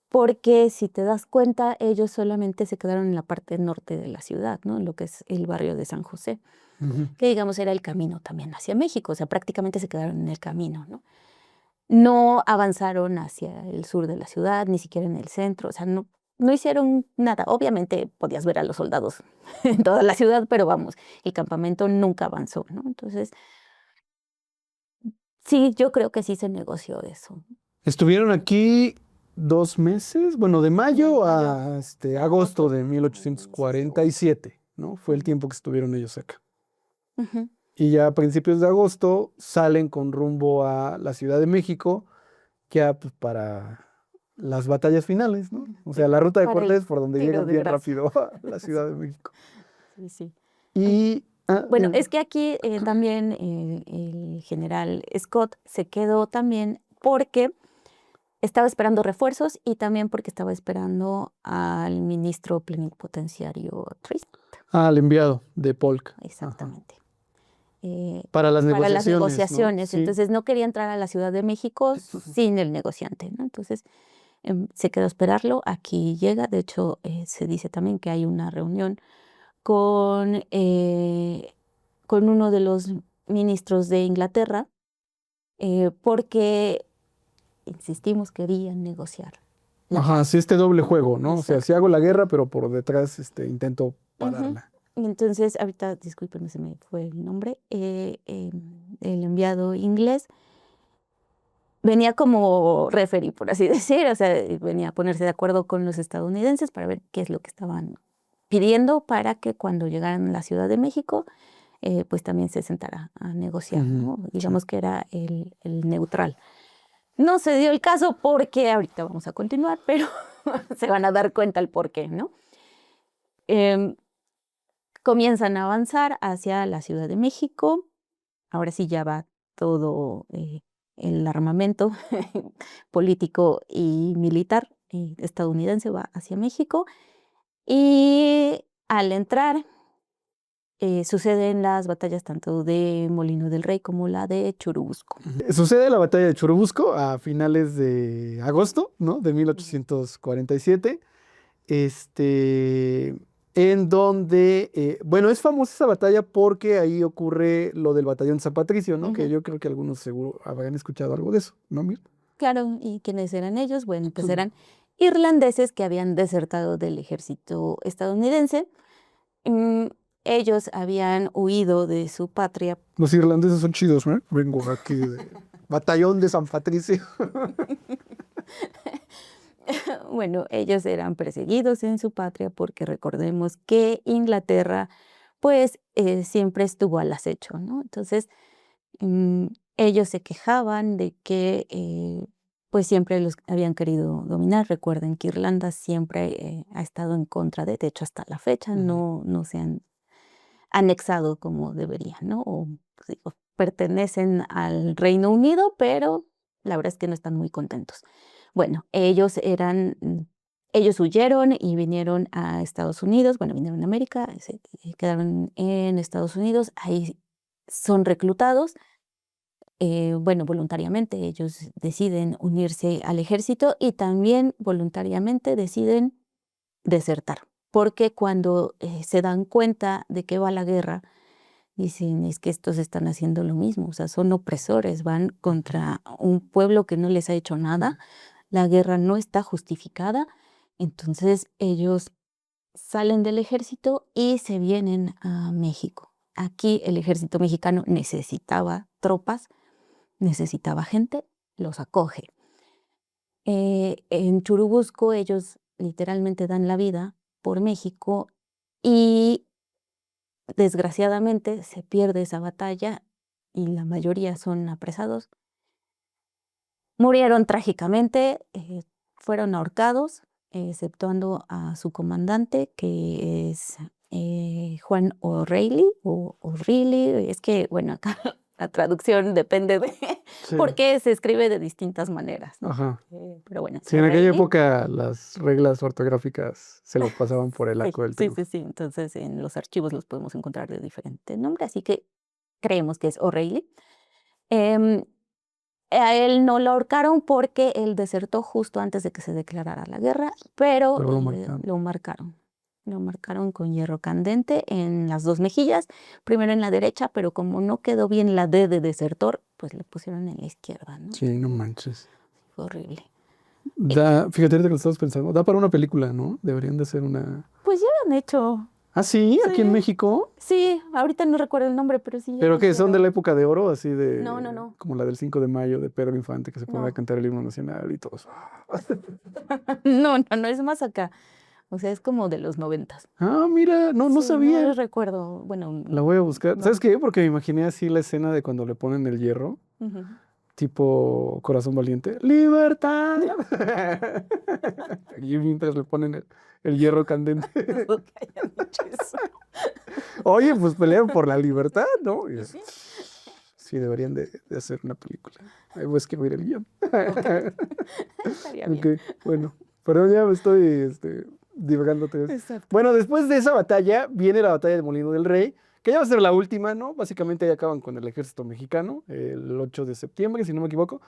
Porque si te das cuenta, ellos solamente se quedaron en la parte norte de la ciudad, ¿no? En lo que es el barrio de San José, Ujú. que digamos era el camino también hacia México, o sea, prácticamente se quedaron en el camino, ¿no? no avanzaron hacia el sur de la ciudad, ni siquiera en el centro, o sea, no hicieron nada. Obviamente podías ver a los soldados en toda la ciudad, pero vamos, el campamento nunca avanzó, ¿no? Entonces, sí, yo creo que sí se negoció eso. Estuvieron aquí 2 meses, bueno, de mayo a agosto de 1847, ¿no? Fue el tiempo que estuvieron ellos acá. Ujú. Y ya a principios de agosto salen con rumbo a la Ciudad de México, ya pues, para las batallas finales, ¿no? O sea, la ruta de Para el Cortés por donde tiro llegan de bien gracia. rápido a la Ciudad de México. Sí, sí. Y, Bueno, es que aquí también el general Scott se quedó también porque estaba esperando refuerzos y también porque estaba esperando al ministro plenipotenciario Trist. al enviado de Polk. Ajá. Exactamente. Para las Para las negociaciones, ¿no? negociaciones. Sí. Entonces no quería entrar a la Ciudad de México sin el negociante, ¿no? Entonces se quedó a esperarlo. Aquí llega. De hecho, se dice también que hay una reunión con uno de los ministros de Inglaterra, porque, insistimos, querían negociar la Ajá, paz. sí, este doble juego, ¿no? O sea, Exacto. sí hago la guerra, pero por detrás intento Ujú. pararla. Y entonces, ahorita, discúlpenme, se me fue el nombre, el enviado inglés venía como referee, por así decir, o sea, venía a ponerse de acuerdo con los estadounidenses para ver qué es lo que estaban pidiendo para que cuando llegaran a la Ciudad de México, pues también se sentara a negociar, ¿no? Ujú, sí. Digamos que era el neutral. No se dio el caso porque ahorita vamos a continuar, pero se van a dar cuenta el por qué, ¿no? Em, Comienzan a avanzar hacia la Ciudad de México. Ahora sí ya va todo el armamento político y militar estadounidense va hacia México. Y al entrar suceden las batallas tanto de Molino del Rey como la de Churubusco. Sucede la batalla de Churubusco a finales de agosto, ¿no? De 1847. En donde, bueno, es famosa esa batalla porque ahí ocurre lo del batallón San Patricio, ¿no? Que Ujú. yo creo que algunos seguro habrán escuchado algo de eso, ¿no, Mir? Claro, ¿y quiénes eran ellos? Bueno, pues eran irlandeses que habían desertado del ejército estadounidense. Mm, Ellos habían huido de su patria. Los irlandeses son chidos, ¿no? Vengo aquí de batallón de San Patricio. Bueno, ellos eran perseguidos en su patria porque recordemos que Inglaterra, pues, siempre estuvo al acecho, ¿no? Entonces, mm, ellos se quejaban de que, pues, siempre los habían querido dominar. Recuerden que Irlanda siempre ha estado en contra de hecho, hasta la fecha, Ujú. no se han anexado como deberían, ¿no? O, pues, digo, pertenecen al Reino Unido, pero la verdad es que no están muy contentos. Bueno, ellos huyeron y vinieron a Estados Unidos, bueno, vinieron a América, se quedaron en Estados Unidos, ahí son reclutados, bueno, voluntariamente ellos deciden unirse al ejército y también voluntariamente deciden desertar, porque cuando se dan cuenta de que va la guerra, dicen, es que estos están haciendo lo mismo, o sea, son opresores, van contra un pueblo que no les ha hecho nada, la guerra no está justificada, entonces ellos salen del ejército y se vienen a México. Aquí el ejército mexicano necesitaba tropas, necesitaba gente, los acoge. En Churubusco ellos literalmente dan la vida por México y desgraciadamente se pierde esa batalla y la mayoría son apresados. Murieron trágicamente, fueron ahorcados, exceptuando a su comandante, que es Juan O'Reilly, o O'Reilly, es que, bueno, acá la traducción depende de, Sí. porque se escribe de distintas maneras, ¿no? Ajá. Pero bueno, Sí, en aquella O'Reilly. época las reglas ortográficas se los pasaban por el arco del Sí, sí, triunfo. sí, entonces en los archivos los podemos encontrar de diferente nombre, así que creemos que es O'Reilly. Em, a él no lo ahorcaron porque él desertó justo antes de que se declarara la guerra, pero Pero lo marcaron. lo marcaron. Lo marcaron con hierro candente en las dos mejillas, primero en la derecha, pero como no quedó bien la D de desertor, pues le pusieron en la izquierda, ¿no? Sí, no manches. Fue horrible. Fíjate ahorita que lo estamos pensando, da para una película, ¿no? Deberían de hacer una... Pues ya lo han hecho. Ah, sí, aquí en Sí. México. Sí, ahorita no recuerdo el nombre, pero sí. Ya ¿Pero lo qué? ¿Son de la hicieron. época de oro? Así de... No. Como la del 5 de mayo de Pedro Infante, que se pone a No. cantar el himno nacional y todo eso. No, es más acá. O sea, es como de los 90s. Ah, mira, no Sí, no sabía. recuerdo. Bueno, La voy a buscar. no. ¿Sabes qué? Porque me imaginé así la escena de cuando le ponen el hierro, Ujú. tipo Corazón Valiente. ¡Libertad! Y mientras le ponen el hierro candente. Dudo que hayan dicho eso. Oye, pues pelean por la libertad, ¿no? Y Sí. sí, deberían de hacer una película. Ahí voy a escribir el guión. Estaría bien. Ok, bueno. Perdón, ya me estoy divagándote. Exacto. Bueno, después de esa batalla viene la batalla de Molino del Rey, que ya va a ser la última, ¿no? Básicamente ya acaban con el ejército mexicano, el 8 de septiembre, si no me equivoco.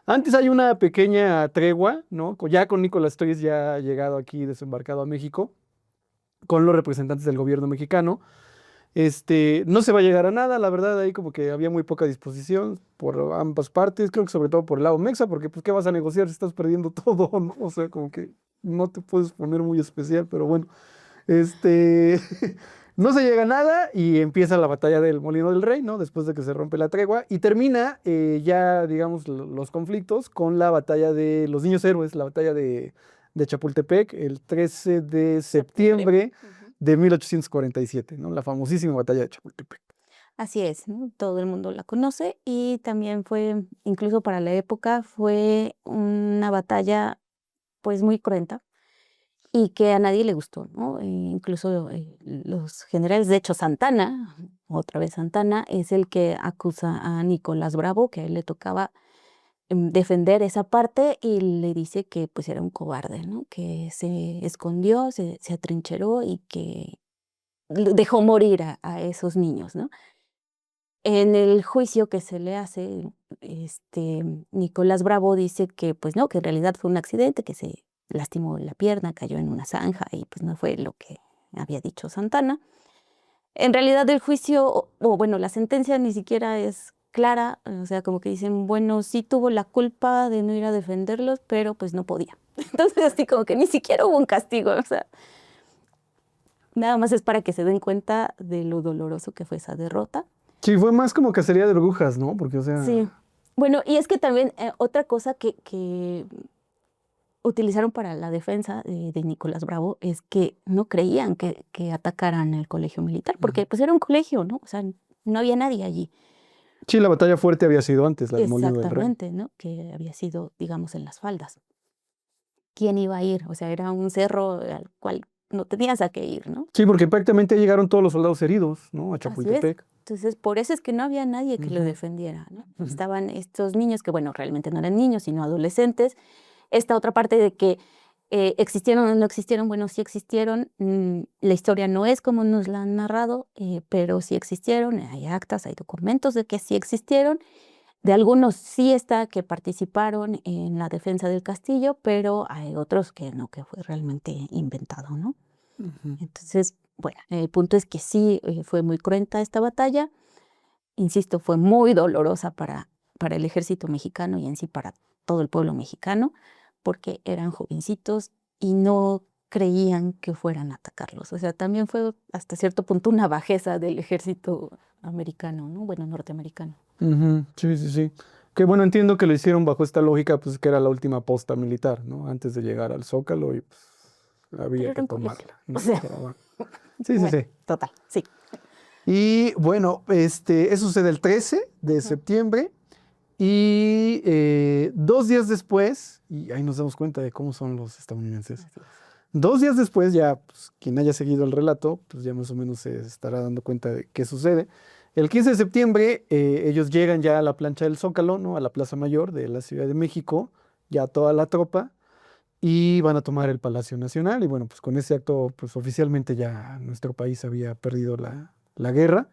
Antes hay una pequeña tregua, ¿no? Ya con Nicolás Torres ya ha llegado aquí, desembarcado a México, con los representantes del gobierno mexicano. No se va a llegar a nada, la verdad, ahí como que había muy poca disposición por ambas partes, creo que sobre todo por el lado mexa, porque pues ¿qué vas a negociar si estás perdiendo todo, ¿no? O sea, como que no te puedes poner muy especial, pero bueno, este, no se llega a nada y empieza la batalla del Molino del Rey, ¿no? Después de que se rompe la tregua y termina ya, digamos, los conflictos con la batalla de los Niños Héroes, la batalla de Chapultepec, el 13 de septiembre Ujú. de 1847, ¿no? La famosísima batalla de Chapultepec. Así es, ¿no? Todo el mundo la conoce y también fue, incluso para la época, fue una batalla pues muy cruenta y que a nadie le gustó, ¿no? Incluso los generales, de hecho Santana, otra vez Santana, es el que acusa a Nicolás Bravo, que a él le tocaba defender esa parte y le dice que pues era un cobarde, ¿no? Que se escondió, se atrincheró y que dejó morir a esos niños, ¿no? En el juicio que se le hace, Nicolás Bravo dice que, pues no, que en realidad fue un accidente, que se lastimó la pierna, cayó en una zanja y pues no fue lo que había dicho Santana. En realidad el juicio, o bueno, la sentencia ni siquiera es clara, o sea, como que dicen, bueno, sí tuvo la culpa de no ir a defenderlos, pero pues no podía. Entonces, así como que ni siquiera hubo un castigo, o sea, nada más es para que se den cuenta de lo doloroso que fue esa derrota. Sí, fue más como cacería de brujas, ¿no? Porque, o sea, Sí. Bueno, y es que también otra cosa que utilizaron para la defensa de Nicolás Bravo es que no creían que atacaran el colegio militar, porque pues era un colegio, ¿no? O sea, no había nadie allí. sí, la batalla fuerte había sido antes, la del Molino del Rey. Exactamente, ¿no? Que había sido, digamos, en las faldas. ¿Quién iba a ir? O sea, era un cerro al cual no tenías a qué ir, ¿no? Sí, porque prácticamente llegaron todos los soldados heridos, ¿no? A Así es. Chapultepec. Entonces, por eso es que no había nadie que lo Ujú. defendiera, ¿no? Ujú. Estaban estos niños que, bueno, realmente no eran niños, sino adolescentes. Esta otra parte de que existieron o no existieron, bueno, sí existieron. La historia no es como nos la han narrado, pero sí existieron. Hay actas, hay documentos de que sí existieron. De algunos sí está que participaron en la defensa del castillo, pero hay otros que no, que fue realmente inventado, ¿no? Ujú. Entonces, bueno, el punto es que sí fue muy cruenta esta batalla. Insisto, fue muy dolorosa para el ejército mexicano y en sí para todo el pueblo mexicano, porque eran jovencitos y no creían que fueran a atacarlos. O sea, también fue hasta cierto punto una bajeza del ejército americano, ¿no? Bueno, norteamericano. Ujú. Sí, sí, sí. Que bueno, entiendo que lo hicieron bajo esta lógica, pues que era la última posta militar, ¿no? Antes de llegar al Zócalo y pues había Pero que era un colegio. tomarla, ¿no? O sea, Pero bueno. Sí, sí, bueno, sí. total, sí. Y bueno, eso sucede el 13 de Ujú. septiembre y 2 días después, y ahí nos damos cuenta de cómo son los estadounidenses. Así es. 2 días después, ya pues, quien haya seguido el relato, pues ya más o menos se estará dando cuenta de qué sucede. El 15 de septiembre, ellos llegan ya a la plancha del Zócalo, ¿no? A la Plaza Mayor de la Ciudad de México, ya toda la tropa, y van a tomar el Palacio Nacional. Y bueno, pues con ese acto, pues oficialmente ya nuestro país había perdido la guerra.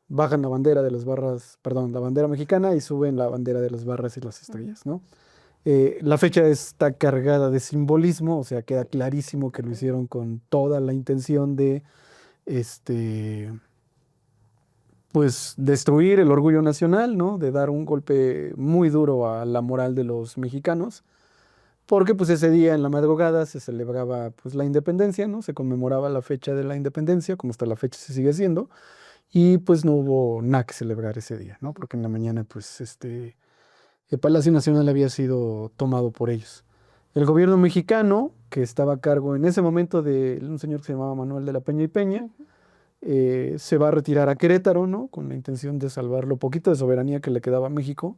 Bajan la bandera de las barras, perdón, la bandera mexicana y suben la bandera de las barras y las Ujú. estrellas, ¿no? La fecha está cargada de simbolismo, o sea, queda clarísimo que lo hicieron con toda la intención de, este, pues destruir el orgullo nacional, ¿no? De dar un golpe muy duro a la moral de los mexicanos, porque pues ese día en la madrugada se celebraba pues la independencia, ¿no? Se conmemoraba la fecha de la independencia, como hasta la fecha se sigue haciendo, y pues no hubo nada que celebrar ese día, ¿no? Porque en la mañana pues el Palacio Nacional había sido tomado por ellos. El gobierno mexicano, que estaba a cargo en ese momento de un señor que se llamaba Manuel de la Peña y Peña, se va a retirar a Querétaro, ¿no? Con la intención de salvar lo poquito de soberanía que le quedaba a México.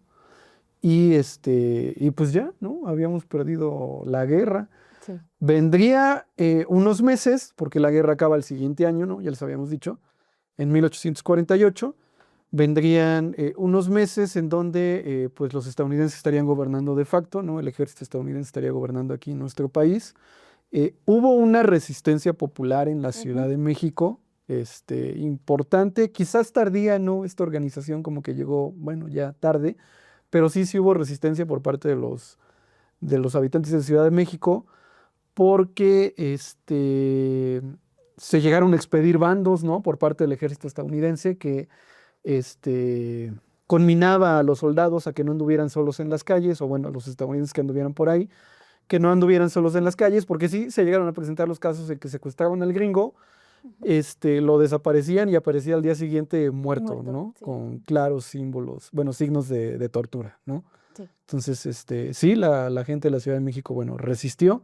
Y pues ya, ¿no? Habíamos perdido la guerra. Sí. Vendría unos meses, porque la guerra acaba el siguiente año, ¿no? Ya les habíamos dicho, en 1848. Vendrían unos meses en donde pues los estadounidenses estarían gobernando de facto, ¿no? El ejército estadounidense estaría gobernando aquí en nuestro país. Hubo una resistencia popular en la Ciudad de México, importante, quizás tardía, ¿no? Esta organización como que llegó, bueno, ya tarde, pero sí hubo resistencia por parte de los habitantes de Ciudad de México, porque se llegaron a expedir bandos, ¿no? Por parte del ejército estadounidense que conminaba a los soldados a que no anduvieran solos en las calles, o bueno, a los estadounidenses que anduvieran por ahí, que no anduvieran solos en las calles, porque sí se llegaron a presentar los casos de que secuestraban al gringo, lo desaparecían y aparecía al día siguiente muerto, Muerto, ¿no? sí. Con claros símbolos, bueno, signos de tortura, ¿no? Sí. Entonces, sí, la gente de la Ciudad de México, bueno, resistió,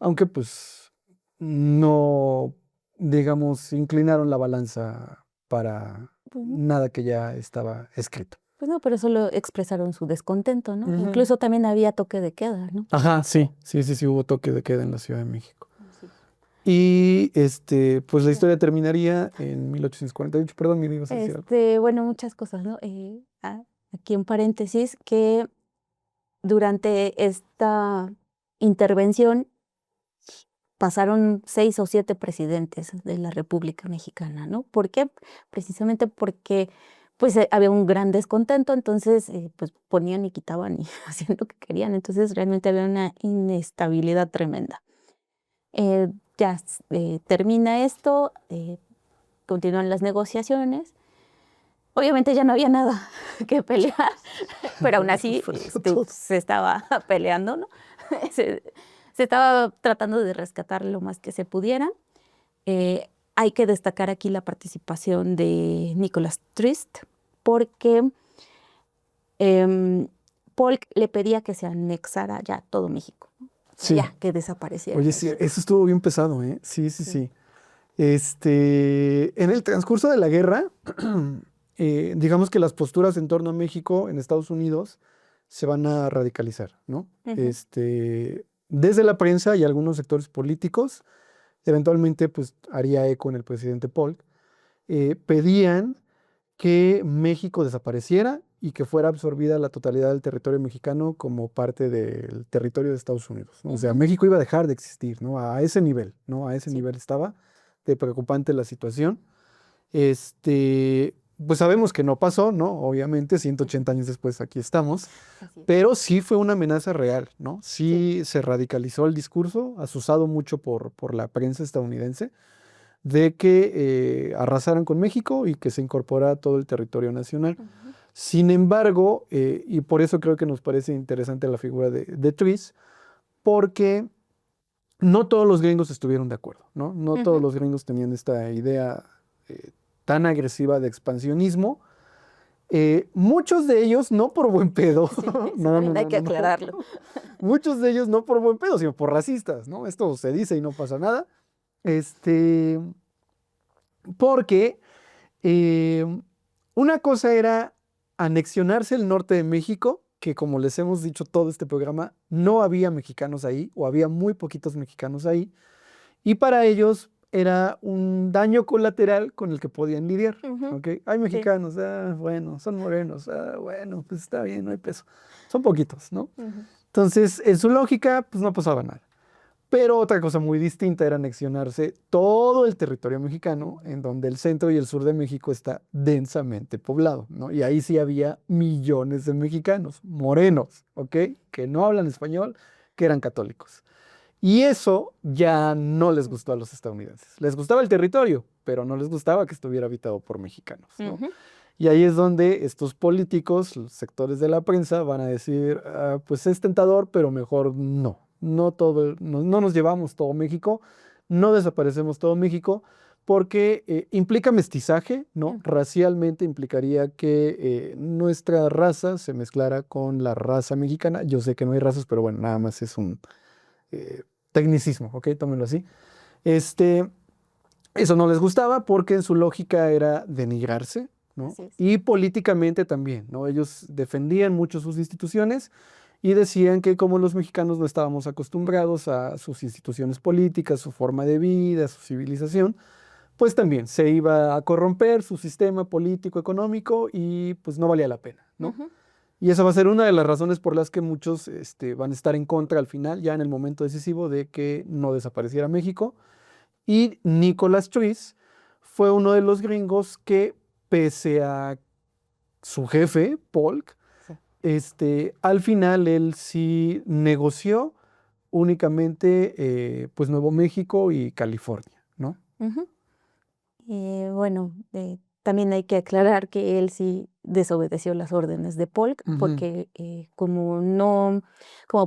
aunque pues no, digamos, inclinaron la balanza para nada que ya estaba escrito. Pues no, pero solo expresaron su descontento, ¿no? Ujú. Incluso también había toque de queda, ¿no? Ajá, sí, hubo toque de queda en la Ciudad de México. Sí. Y pues la historia terminaría en 1848. Perdón, me ibas a decir algo. Bueno, muchas cosas, ¿no? Aquí en paréntesis, que durante esta intervención pasaron 6 o 7 presidentes de la República Mexicana, ¿no? ¿Por qué? Precisamente porque pues había un gran descontento, entonces pues ponían y quitaban y hacían lo que querían, entonces realmente había una inestabilidad tremenda. Ya termina esto, continúan las negociaciones. Obviamente ya no había nada que pelear, pero aún así se estaba peleando, ¿no? Se estaba tratando de rescatar lo más que se pudiera. Hay que destacar aquí la participación de Nicholas Trist, porque Polk le pedía que se anexara ya todo México, Sí. ya que desapareciera. Oye, sí, eso estuvo bien pesado, ¿eh? Sí. En el transcurso de la guerra, digamos que las posturas en torno a México en Estados Unidos se van a radicalizar, ¿no? Desde la prensa y algunos sectores políticos, eventualmente pues haría eco en el presidente Polk, pedían que México desapareciera y que fuera absorbida la totalidad del territorio mexicano como parte del territorio de Estados Unidos, ¿no? O sea, México iba a dejar de existir, ¿no? A ese nivel, ¿no? A ese nivel estaba de preocupante la situación. Pues sabemos que no pasó, ¿no? Obviamente, 180 años después aquí estamos, pero sí fue una amenaza real, ¿no? Sí se radicalizó el discurso, azuzado mucho por la prensa estadounidense, de que arrasaran con México y que se incorporara todo el territorio nacional. Sin embargo, y por eso creo que nos parece interesante la figura de Trist, porque no todos los gringos estuvieron de acuerdo, ¿no? No todos los gringos tenían esta idea tan agresiva de expansionismo. Muchos de ellos no por buen pedo. Sí, No, hay que aclararlo. Muchos de ellos no por buen pedo, sino por racistas, ¿no? Esto se dice y no pasa nada. Porque una cosa era anexionarse el norte de México, que como les hemos dicho todo este programa, no había mexicanos ahí, o había muy poquitos mexicanos ahí, y para ellos era un daño colateral con el que podían lidiar. ¿Okay? Hay mexicanos, bueno, son morenos, bueno, pues está bien, no hay peso. Son poquitos, ¿no? Entonces, en su lógica, pues no pasaba nada. Pero otra cosa muy distinta era anexionarse todo el territorio mexicano, en donde el centro y el sur de México está densamente poblado, ¿no? Y ahí sí había millones de mexicanos, morenos, ¿ok? Que no hablan español, que eran católicos. Y eso ya no les gustó a los estadounidenses. Les gustaba el territorio, pero no les gustaba que estuviera habitado por mexicanos, ¿no? Y ahí es donde estos políticos, los sectores de la prensa, van a decir, "Ah, pues es tentador, pero mejor no. No nos llevamos todo México, no desaparecemos todo México, porque implica mestizaje, ¿no? Racialmente implicaría que nuestra raza se mezclara con la raza mexicana. Yo sé que no hay razas, pero bueno, nada más es un eh, tecnicismo, ¿ok? Tómenlo así. Este, eso no les gustaba porque en su lógica era denigrarse, ¿no? Así es. Y políticamente también, ¿no? Ellos defendían mucho sus instituciones y decían que como los mexicanos no estábamos acostumbrados a sus instituciones políticas, su forma de vida, su civilización, pues también se iba a corromper su sistema político, económico y pues no valía la pena, ¿no? Ujú. Y esa va a ser una de las razones por las que muchos van a estar en contra al final, ya en el momento decisivo de que no desapareciera México. Y Nicholas Truitt fue uno de los gringos que, pese a su jefe, Polk, Sí. al final él sí negoció únicamente pues Nuevo México y California, ¿no? Ujú. Bueno, también hay que aclarar que él sí desobedeció las órdenes de Polk, Ujú. porque como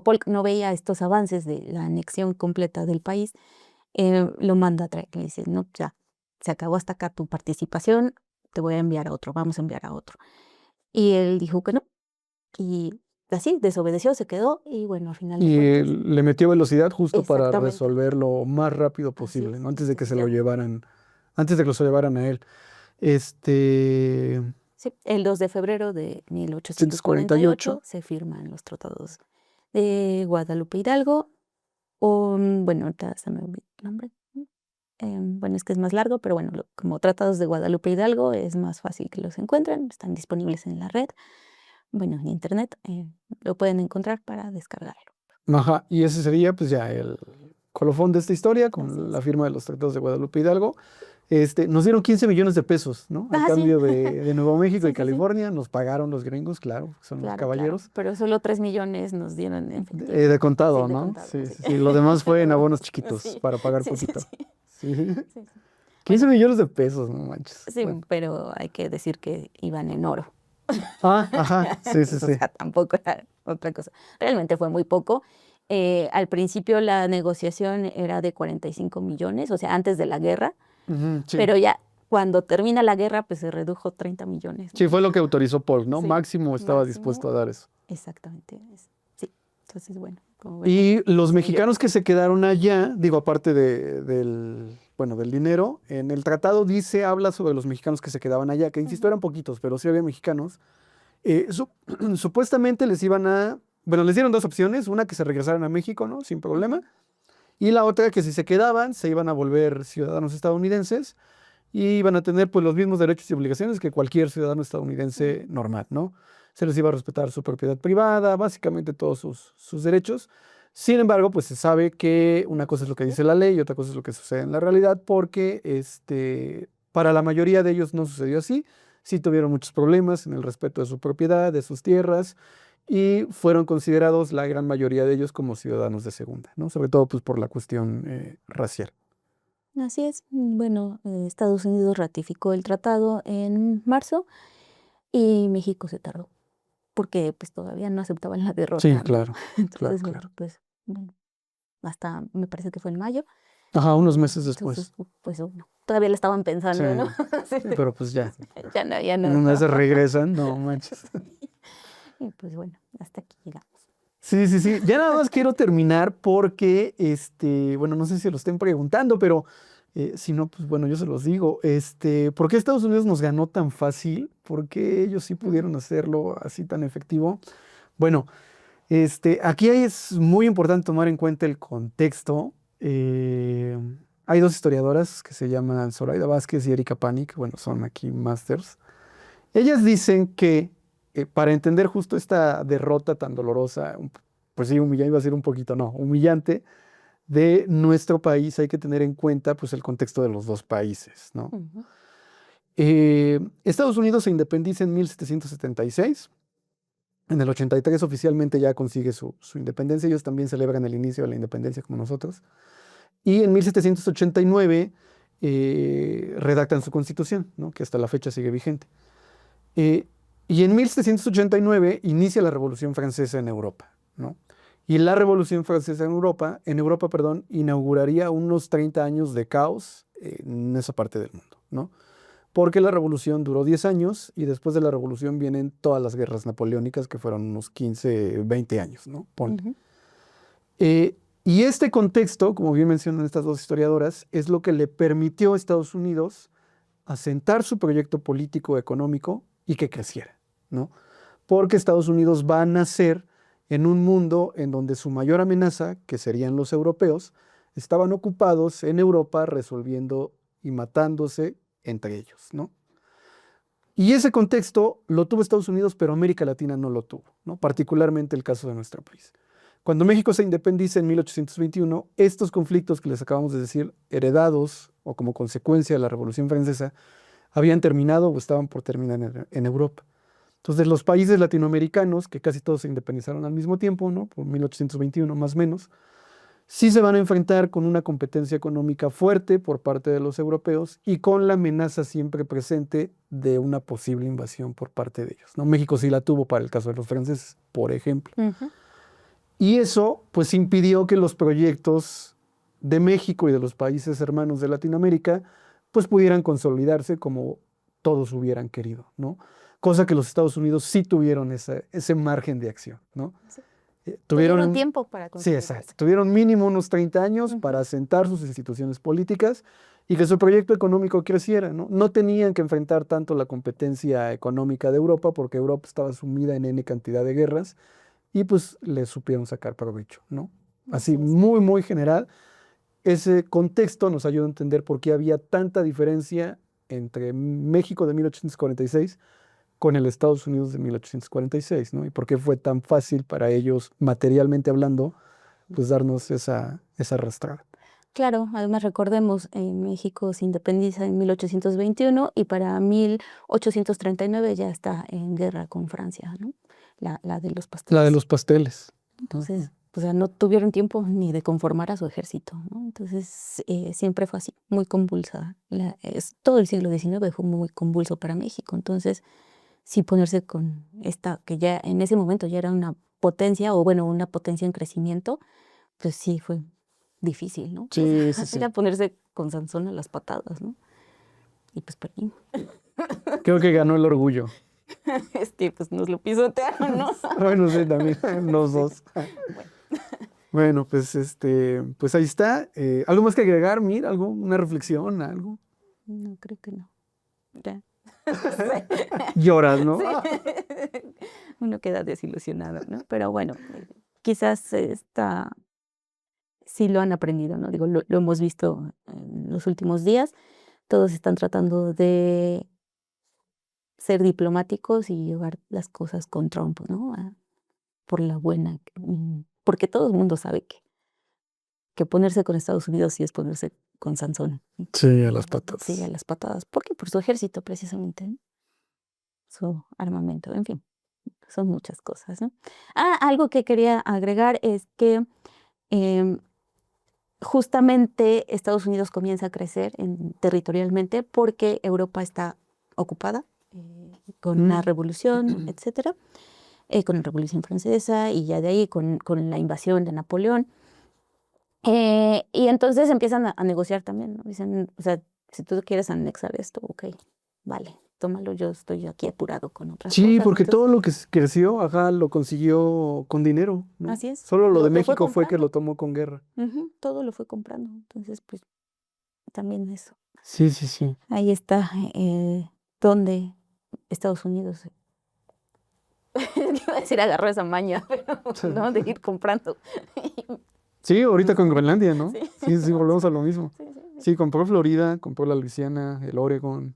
Polk no veía estos avances de la anexión completa del país, lo manda a traer. Le dice, no, ya, se acabó hasta acá tu participación, te voy a enviar a otro, vamos a enviar a otro. Y él dijo que no, y así desobedeció, se quedó, y bueno, al final de Y cuentas, le metió velocidad justo para exactamente, resolver lo más rápido así posible, es. ¿no? Antes de que Entonces se lo ya, llevaran, antes de que se lo llevaran a él. Este, sí, el 2 de febrero de 148. 1848 se firman los tratados de Guadalupe Hidalgo, o bueno, ahorita se me olvidó el nombre. Bueno, es que es más largo, pero bueno, como tratados de Guadalupe Hidalgo es más fácil que los encuentren, están disponibles en la red, bueno, en internet, lo pueden encontrar para descargarlo. Ajá, y ese sería pues ya el colofón de esta historia Así con es. la firma de los tratados de Guadalupe Hidalgo. Nos dieron 15 millones de pesos, ¿no? A Ah, sí, cambio de Nuevo México y sí, sí, sí, California, nos pagaron los gringos, claro, son los claro, claro, caballeros. pero solo 3 millones nos dieron en efectivo. De Sí, contado, de ¿no? contado, Sí, sí. sí, sí. Lo demás fue en abonos chiquitos Sí, para pagar sí, sí, poquito. sí, Sí. sí, sí. 15 Bueno, millones de pesos, no manches. sí, Bueno. pero hay que decir que iban en oro. Ah, ajá, sí, sí, Entonces, o sí. sea, tampoco era otra cosa. Realmente fue muy poco. Al principio la negociación era de 45 millones, o sea, antes de la guerra, Ujú, sí. pero ya cuando termina la guerra, pues se redujo 30 millones, Sí, ¿no? fue lo que autorizó Paul, ¿no? Sí, Máximo estaba dispuesto máximo, a dar eso. exactamente. Sí, entonces, bueno, como ven, Y los 15 mexicanos millones. que se quedaron allá, digo, aparte bueno, del dinero, en el tratado habla sobre los mexicanos que se quedaban allá, que insisto, Ujú, eran poquitos, pero sí había mexicanos. Supuestamente bueno, les dieron dos opciones, una que se regresaran a México, ¿no? Sin problema, ujú, y la otra que si se quedaban, se iban a volver ciudadanos estadounidenses y iban a tener pues los mismos derechos y obligaciones que cualquier ciudadano estadounidense ujú, normal, ¿no? Se les iba a respetar su propiedad privada, básicamente todos sus derechos. Sin embargo, pues se sabe que una no cosa es lo que sucedió. dice la ley y otra cosa es lo que sucede en la realidad, porque para la mayoría de ellos no sucedió así. Sí tuvieron muchos problemas en el respeto de su propiedad, de sus tierras, y fueron considerados la gran mayoría de ellos como ciudadanos de segunda, ¿no? Sobre todo pues por la cuestión racial. Así es. Bueno, Estados Unidos ratificó el tratado en marzo y México se tardó, porque pues todavía no aceptaban la Sí, derrota, ¿no? claro, claro, Entonces, claro. bueno, pues bueno, hasta me parece que fue en mayo. Ajá, unos meses Entonces, después. pues bueno, todavía la estaban Sí, pensando, ¿no? Sí, sí, pero pues ya. ya no, ya En no. una vez regresan, no manches. Y pues bueno, hasta aquí llegamos. Sí, sí, sí. Ya nada más quiero terminar porque, bueno, no sé si lo estén preguntando, pero si no, pues bueno, yo se los digo. ¿Por qué Estados Unidos nos ganó tan fácil? ¿Por qué ellos sí pudieron hacerlo así tan efectivo? Bueno, aquí es muy importante tomar en cuenta el contexto. Hay dos historiadoras que se llaman Zoraida Vázquez y Erika Panic, bueno, son aquí masters. Ellas dicen que para entender justo esta derrota tan dolorosa, pues sí, humillante, iba a ser un poquito, no, humillante, de nuestro país, hay que tener en cuenta pues el contexto de los dos países, ¿no? Ujú, Estados Unidos se independiza en 1776. En el 83 oficialmente ya consigue su independencia. Ellos también celebran el inicio de la independencia como nosotros. Y en 1789 redactan su constitución, ¿no? Que hasta la fecha sigue vigente. Eh, y en 1789 inicia la Revolución Francesa en Europa, ¿no? Y la Revolución Francesa en Europa, perdón, inauguraría unos 30 años de caos en esa parte del mundo, ¿no? Porque la revolución duró 10 años y después de la revolución vienen todas las guerras napoleónicas que fueron unos 15, 20 años, ¿no? Ponle. Ujú. Y este contexto, como bien mencionan estas dos historiadoras, es lo que le permitió a Estados Unidos asentar su proyecto político económico y que creciera, ¿no? Porque Estados Unidos va a nacer en un mundo en donde su mayor amenaza, que serían los europeos, estaban ocupados en Europa resolviendo y matándose entre ellos, ¿no? Y ese contexto lo tuvo Estados Unidos, pero América Latina no lo tuvo, ¿no? Particularmente el caso de nuestro país. Cuando México se independiza en 1821, estos conflictos que les acabamos de decir, heredados o como consecuencia de la Revolución Francesa, habían terminado o estaban por terminar en Europa. Entonces, los países latinoamericanos, que casi todos se independizaron al mismo tiempo, ¿no? Por 1821 más o menos, sí se van a enfrentar con una competencia económica fuerte por parte de los europeos y con la amenaza siempre presente de una posible invasión por parte de ellos, ¿no? México sí la tuvo para el caso de los franceses, por ejemplo. Ujú. Y eso, pues, impidió que los proyectos de México y de los países hermanos de Latinoamérica, pues, pudieran consolidarse como todos hubieran querido, ¿no? Cosa que los Estados Unidos sí tuvieron ese margen de acción, ¿no? Sí. Tuvieron Tiempo para Sí, consolidarse. exacto. Tuvieron mínimo unos 30 años Ujú. para asentar sus instituciones políticas y que su proyecto económico creciera, ¿no? No tenían que enfrentar tanto la competencia económica de Europa porque Europa estaba sumida en N cantidad de guerras y pues le supieron sacar provecho, ¿no? Así, Así es. muy, muy general. Ese contexto nos ayuda a entender por qué había tanta diferencia entre México de 1846 con el Estados Unidos de 1846, ¿no? Y por qué fue tan fácil para ellos, materialmente hablando, pues darnos esa arrastrada. Claro, además recordemos, México se independiza en 1821 y para 1839 ya está en guerra con Francia, ¿no? La de los La de pasteles. los pasteles, ¿no? Entonces, o sea, no tuvieron tiempo ni de conformar a su ejército, ¿no? Entonces, siempre fue así, muy convulsa. Todo el siglo XIX fue muy convulso para México. Entonces, sí ponerse con esta, que ya en ese momento ya era una potencia, o bueno, una potencia en crecimiento, pues sí fue difícil, ¿no? O Sí, sea, sí, sí. era ponerse con Sansón a las patadas, ¿no? Y pues perdimos. Creo que ganó el orgullo. Pues nos lo pisotearon, ¿no? Bueno, sí, también, los dos. Bueno, pues pues ahí está. ¿Algo más que agregar, Mir? ¿Algo? ¿Una reflexión? ¿Algo? No, creo que no. Ya. Lloras, ¿no? Uno queda desilusionado, ¿no? Pero bueno, quizás sí lo han aprendido, ¿no? Digo, lo hemos visto en los últimos días. Todos están tratando de ser diplomáticos y llevar las cosas con Trump, ¿no? Por la buena. Porque todo el mundo sabe que ponerse con Estados Unidos sí es ponerse con Sansón. Sí, a las patas. Sí, a las patadas. ¿Por qué? Por su ejército, precisamente, ¿no? Su armamento, en fin, son muchas cosas, ¿no? Algo que quería agregar es que em, justamente Estados Unidos comienza a crecer territorialmente porque Europa está ocupada con una revolución, etcétera, con la Revolución Francesa y ya de ahí con la invasión de Napoleón. Y entonces empiezan a negociar también, ¿no? Dicen, o sea, si tú quieres anexar esto, ok, vale, tómalo, yo estoy aquí apurado con otras Sí, cosas. porque Entonces, todo lo que creció, ajá, lo consiguió con dinero, ¿no? así es. Solo lo de Lo fue México fue que comprando. lo tomó con guerra. Ujú, todo lo fue comprando. Entonces, pues, también eso. Sí, sí, sí. Ahí está donde Estados Unidos, iba a decir, agarró esa maña, pero, ¿no? De ir comprando. Sí, ahorita con Groenlandia, ¿no? Sí. Sí, sí, volvemos a lo mismo. Sí, sí, sí. Sí, compró Florida, compró la Luisiana, el Oregon,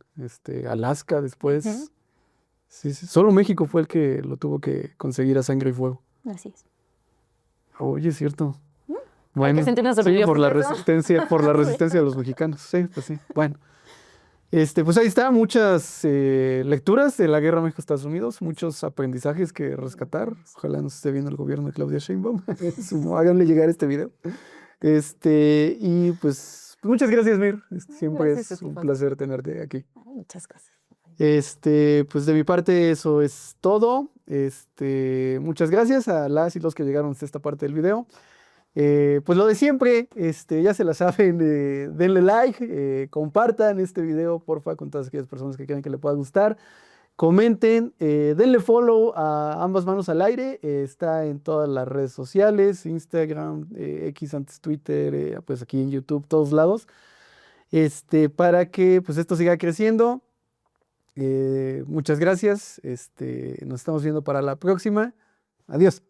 Alaska después. Ujú. Sí, sí. Solo México fue el que lo tuvo que conseguir a sangre y fuego. Así es. Oye, es cierto. Hay Bueno, que sentirnos sí, por la orgullosos de eso. resistencia de los mexicanos. Sí, pues sí. Bueno, pues ahí está, muchas lecturas de la guerra México-Estados Unidos, muchos aprendizajes que rescatar. Ojalá nos esté viendo el gobierno de Claudia Sheinbaum. Háganle llegar este video. Y pues muchas gracias, Mir. Siempre Gracias a es ti, un Fausto. placer tenerte aquí. Muchas gracias. Pues de mi parte eso es todo. Muchas gracias a las y los que llegaron hasta esta parte del video. Pues lo de siempre, ya se la saben, denle like, compartan este video, porfa, con todas aquellas personas que crean que le pueda gustar. Comenten, denle follow a ambas manos al aire, está en todas las redes sociales, Instagram, X antes Twitter, pues aquí en YouTube, todos lados, para que pues esto siga creciendo. Muchas gracias, nos estamos viendo para la próxima. Adiós.